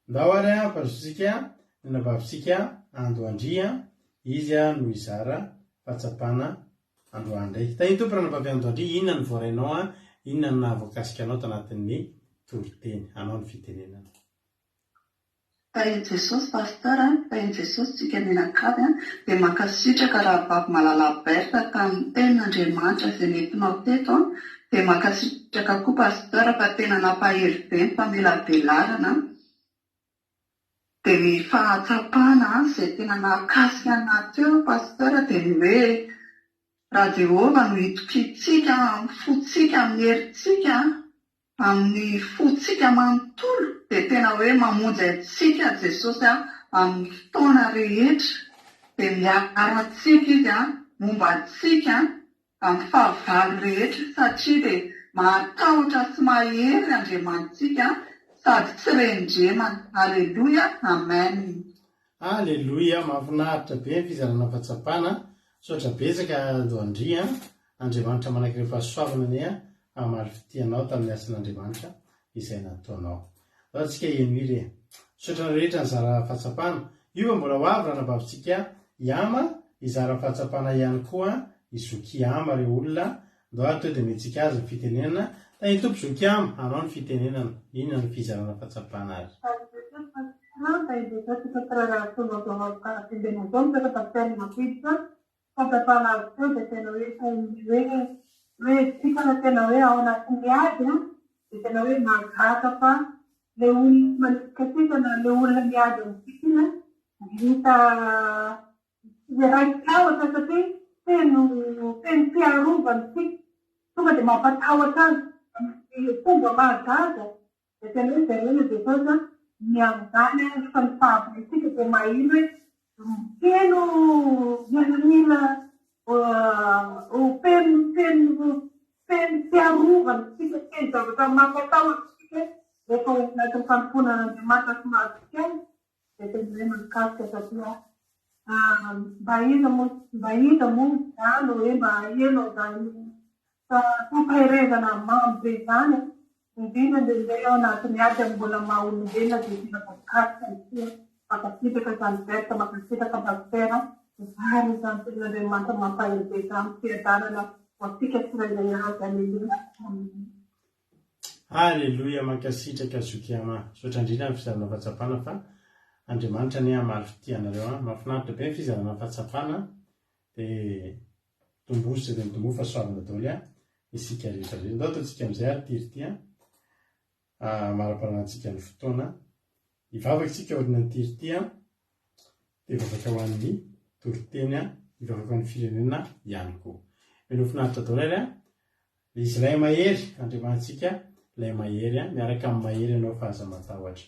ndao ary ampanosotsika ny navavitsika Andoandria izy no izara fahatsapana androandray. Ta ito raha navavy Andoandria inona ny voarainao inona ny nahavoakasika anao tanatin'ny toriteny anao ny fitenenana. Tain'i Jesosy pasteur, tain'i Jesosy tsika menakavy dia mankasitraka raha vavy malala Berta tamin'ny tenin'Andriamanitra izay nentinao teto dia mankasitraka koa pasteur fa tena nampahery be ny mpamelabelarana dia ny fahatsapana izay tena nahakasika anahy teo pasteur dia ny hoe raha Jehova no hitokitsika amin'ny fotsika amin'ny herintsika amin'ny fotsika manontolo dia tena hoe mamonjy antsika Jesosy amin'ny fotoana rehetra dia miaratsika izy momba antsika amin'ny fahavalo rehetra satria dia mahatahotra sy mahery Andriamanitsika sady tsy rendremana. Alleluia. Amen. Alleluia. Mahafinaritra be ny fizarana fahatsapana. Misaotra betsaka Andoandria. Andriamanitra manakirepahsoavana ny amary fitianao tamin'ny asan'Andriamanitra izay nataonao. Atsika enoiry misaotra rehetra ny zara fahatsapana. Io mbola ho avy raha nabavitsika iama izara fahatsapana ihany koa izokiama reo olona ndao ary teo dia metsika azy ny fitenenana. Tany tompo zokiama anao ny fitenenana inona ny fizarana fahatsapana azy. Hoe tsika tena hoe ao anatin'ny ady dia tena hoe mahazaka fa le olona manisika tsika na le olona miady amintsika hita izay raikitahotra satria teny fiarovany tsika tonga dia mampatahotra azy amin'ny fomba mahagaga dia tena hoe zarena Jesosy miamizany fa ny fahavintsika dia mahino hoe teno miaramila fiarovana tsika teny zavatra mampatahotra tsika rehefa anatin'ny fanomponan'Andriamanitra sy mahazika dia tena hoe mankasika satria mba iza moa zany hoe mba eno zany fampahirezana mamy be zany indrindra ndeindray ao anatin'ny ady amin'ny mbola maha-olombelona dia tena voankatsika isia makasitraka izany verta makasitraka pastera vary izany ten'Andriamanitra mampahelbe izany fiadarana hoasika tsirairay azy aleluia. Aleluia, mankasitraka zokiama sotra indrindra ny fizarana fahatsapana fa Andriamanitra ny amaly fitianareo mahafinaritra be ny fizarana fahatsapana dia tombosy dia mitombo fa soavina daholo isika rehetra rehetra. Ndao ataontsika amin'izay ary tirity maraparanantsika ny fotoana hivavaka isika ohatiny ny tirity dia vavaka ho an'ny toriteny hivavaka ho an'ny firenena ihany koa. Mino finaritra daholo ary izy ilay mahery Andriamantsika ilay mahery miaraka amin'ny mahery ianao fahaza matahotra.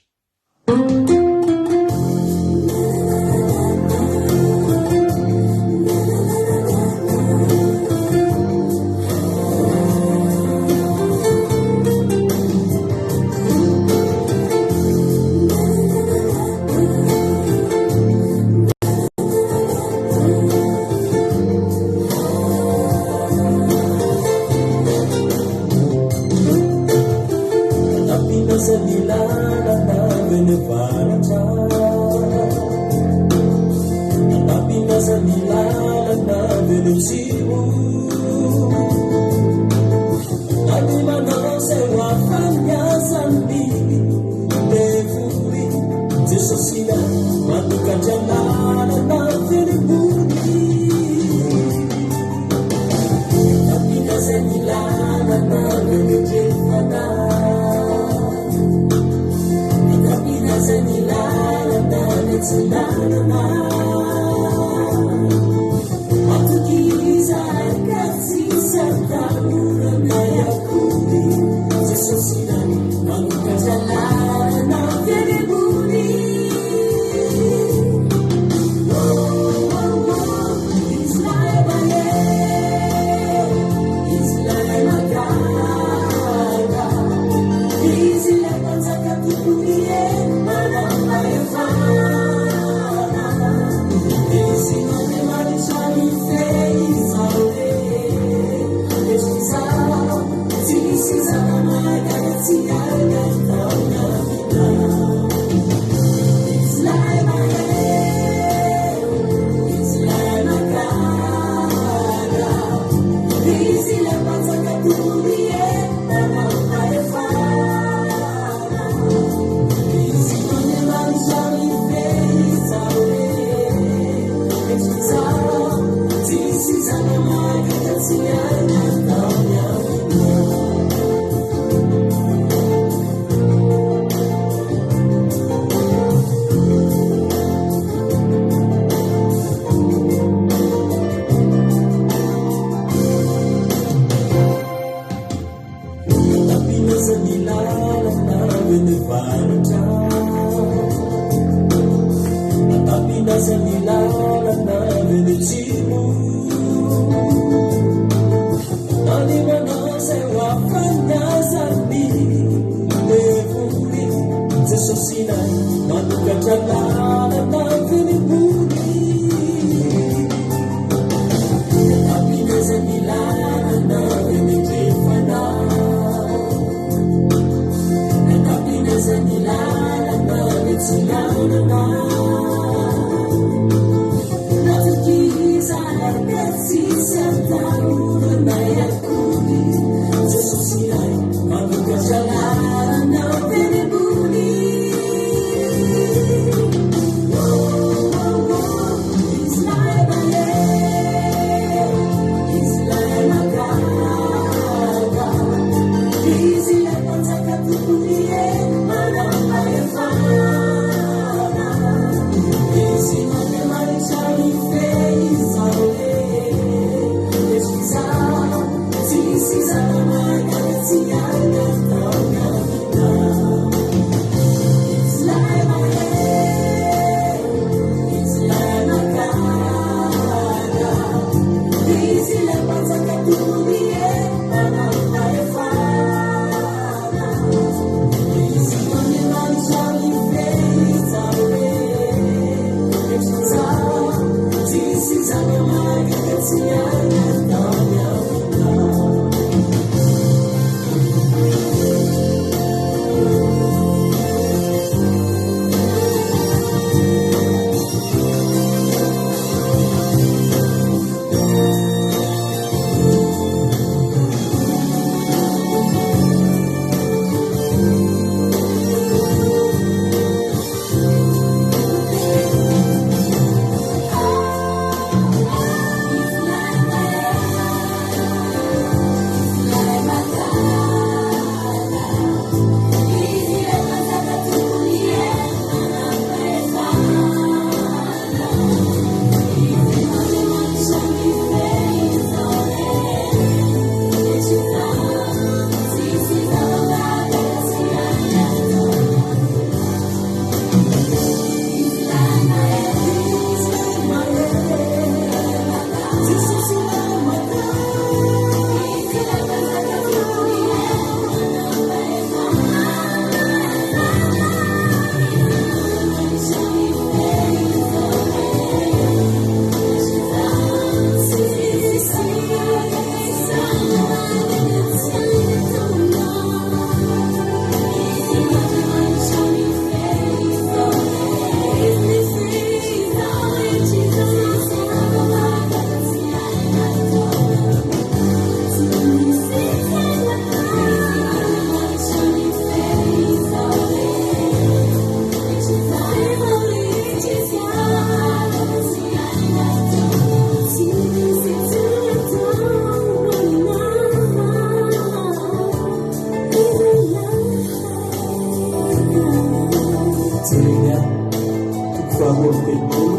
fahamelokelopolo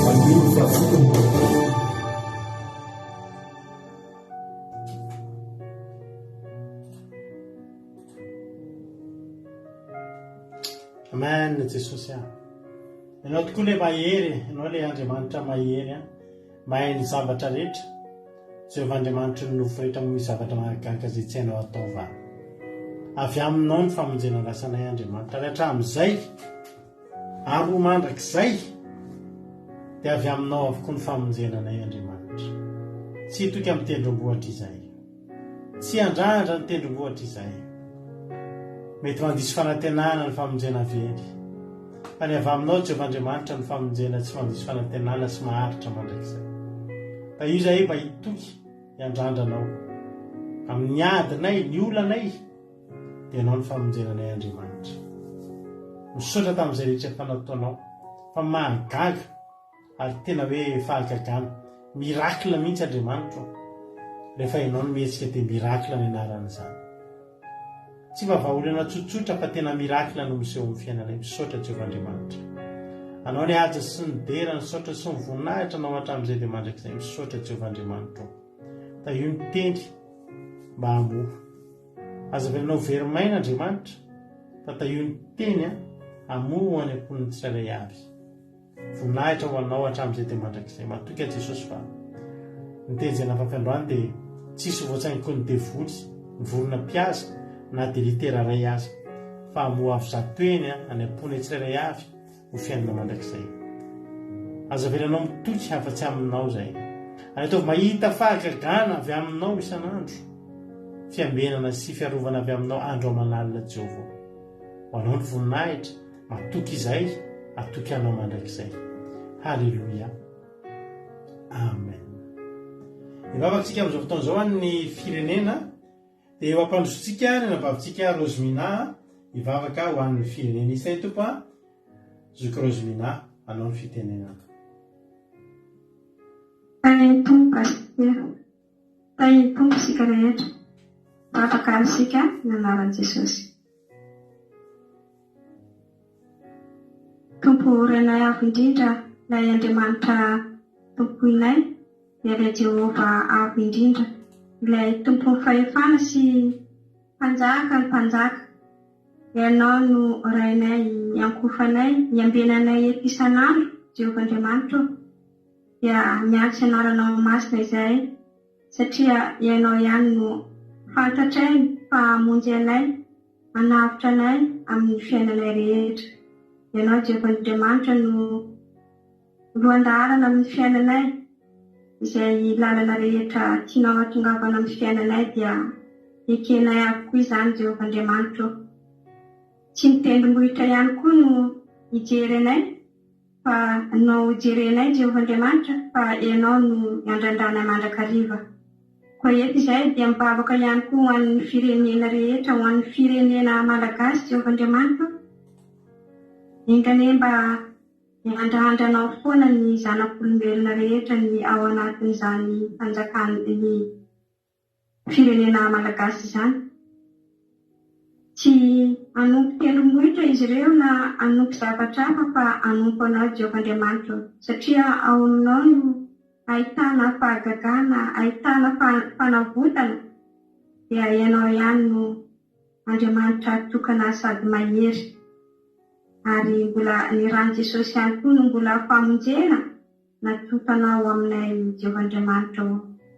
andriny fahafotomolo. Amen Jesosy a ianao tokoa le mahery, ianao le Andriamanitra mahery a, mahay ny zavatra rehetra. Jehovah Andriamanitra ny nofo rehetra misy zavatra mahagaga izay tsy hainao atao va. Avy aminao ny famonjena lasanay Andriamanitra, ary hatramin'izay ary ho mandrakizay dia avy aminao avokoa ny famonjenanay Andriamanitra. Tsy hitoky amin'ny tendrombohitra izay, tsy handrandra ny tendrombohitra izay, mety mandisy fanantenana ny famonjena very, fa ny avy aminao Jehovah Andriamanitra ny famonjena tsy mandisy fanantenana sy maharitra mandrakizay. Fa io izay mba hitoky hiandrandranao amin'ny adinay, ny olanay, dia ianao ny famonjenanay Andriamanitra. Misaotra tamin'izay rehetra efa nataonao, fa mahagaga ary tena hoe fahagagana, mirakla mihitsy Andriamanitra rehefa ianao no mihetsika dia mirakla ny anaran'izany. Tsy mba vahaolana tsotsotra fa tena mirakla no miseho amin'ny fiainanay. Misaotra Jehovah Andriamanitra, anao ny aja sy ny dera, ny saotra sy ny voninahitra anao hatramin'izay dia mandrakizay. Misaotra Jehovah Andriamanitra, da io ny teny mba hamoha. Aza velanao verimaina Andriamanitra, fa ta io ny teny hamoha any ampon'ny tsirairay avy. Voninahitra ho anao hatramin'izay dia mandrakizay. Matoky a Jesosy fa ny teny izay nampafandroany dia tsisy voatsainy koa ny devoly, ny vorona mpiasa na dia litera ray aza, fa hamoha avy zatoeny any ampony tsirairay avy ho fiainana mandrakizay. Aza velanao mitoky afa-tsy aminao izay, ary ataovy mahita fahagagana avy aminao isan'andro, fiambenana sy fiarovana avy aminao andro aman'alina Jehovah. Ho anao ny voninahitra, matoky izay, atoky anao mandrakizay. Halleluia. Amen. Ivavakantsika amin'izao fotoana izao ny firenena, dia eo ampandrosotsika ny anabavintsika Rosemina ivavaka ho an'ny firenena. Isay tompo a zoky Rosemina, anao ny fitenenana. Tompo isika rehetra, vavaka isika ny anaran'i Jesosy. Tompo renay avo indrindra, ilay Andriamanitra tompoinay, dia ilay Jehovah avo indrindra, ilay tompo fahefana sy mpanjaka ny mpanjaka. Ianao no rainay, iankofanay, iambenanay eto isan'andro, Jehovah Andriamanitra, dia miatsa anaranao masina izay, satria ianao ihany no fantatray fa hamonjy anay, manavitra anay amin'ny fiainanay rehetra. Ianao Jehovah Andriamanitra no lohan-dalana amin'ny fiainanay, izay lalana rehetra tianao hatongavana amin'ny fiainanay dia ekenay avokoa izany Jehovah Andriamanitra. Tsy mitendrombohitra ihany koa no hijerenay, fa no jerenay Jehovah Andriamanitra, fa ianao no iandrandrana mandrakariva. Koa eto izay dia mibavaka ihany koa ho an'ny firenena rehetra, ho an'ny firenena malagasy Jehovah Andriamanitra. Indray mba iandrandranao foana ny zanak'olombelona rehetra ny ao anatin'izany fanjakany firenena malagasy izany. Tsy anompo tendrombohitra izy ireo na anompo zavatra hafa, fa anompo anao Jehovah Andriamanitra, satria ao aminao no ahitana fahagagana, ahitana fanavotana, dia ianao ihany no Andriamanitra tokana sady mahery. Ary mbola ny ran'i Jesosy ihany koa no mbola famonjena natokanao aminay Jehovah Andriamanitra.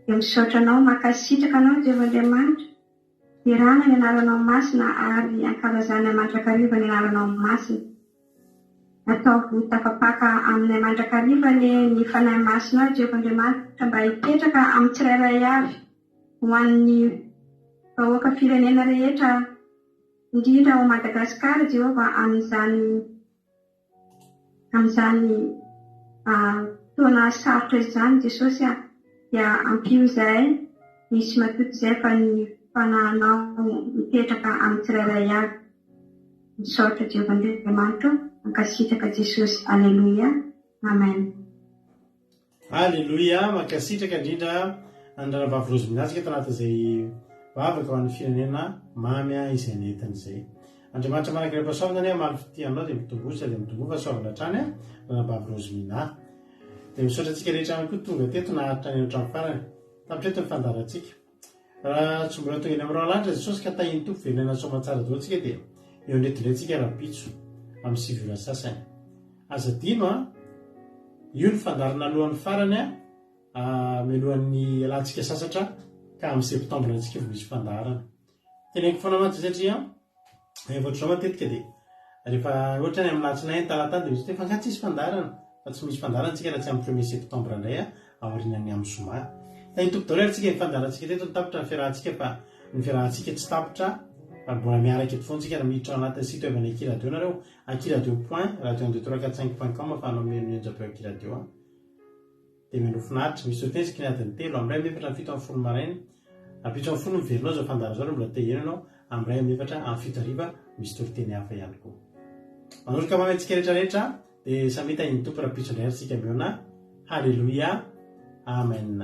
Dia misaotra anao, makasitraka anao Jehovah Andriamanitra, irana ny anaranao masina ary ankalazana mandrakariva ny anaranao masina. Ataovy tafapaka aminay mandrakariva ny fanahy masina Jehovah Andriamanitra, mba hipetraka amin'ny tsirairay avy ho an'ny vahoaka firenena rehetra, indrindra ao Madagasikara Jehovah, amin'izany taona sarotra izany Jesosy, dia ampio izay misy matoky izay fa ny fanahinao mipetraka amin'ny tsirairay avy. Misaotra Jehovah Andriamanitra, mankasitraka Jesosy. Alleluia. Amen. Alleluia. Mankasitraka indrindra andranavavy Rosemina tsika tanatin'izay vavaka ho an'ny firenena mamy izay nentin'izay. Andriamanitra manaky repasaovana any maro fitianao dia mitombosa dia mitombo fahasoavana hatrany nanabavy Rozmina. Dia misaotra antsika rehetra ihany koa tonga teto naharitra ny hatramin'ny farany tamitreto ny fandarantsika. Raha tsy mbola tonga eny amin'ny roalanitra Jesosy ka tahiny tompo venena soamantsara daholo antsika dia eo ndretindrentsika raha-pitso amin'ny sivy sasany. Aza dino io ny fandarana alohan'ny farany mialohan'ny alantsika sasatra ka amin'ny septambra antsika vao misy fandarana. Teneniko foana mantsy satria ohatr'izao matetika dia rehefa ohatra ny amin'ny latsinainy talatany dia misy hoe fa tsy misy fandarana fa tsy misy fandarana antsika raha tsy amin'ny 1er septambra indray aorianany amin'ny zoma. Tahiny tompo daholo antsika ny fandarantsika teto ny tapitra ny fiarahantsika fa ny fiarahantsika tsy tapitra fa mbola miaraka eto foana tsika raha miditra ao anatin'ny site web-ny Akiradio nareo akiradio.radio14345.com afahanao menonjapeo Akiradio dia menofinaritra misy hotezika ny adiny 3 amin'ny 2:7 maraina apitso amin'ny 10 miverina zao fandara zao mbola te eno ianao amin'ny 2:7 misy toriteny hafa ihany koa. Manolotra mamy antsika rehetrarehetra dia samita iny tompo raha pitso indray arsika meona. Halleluia. Amen.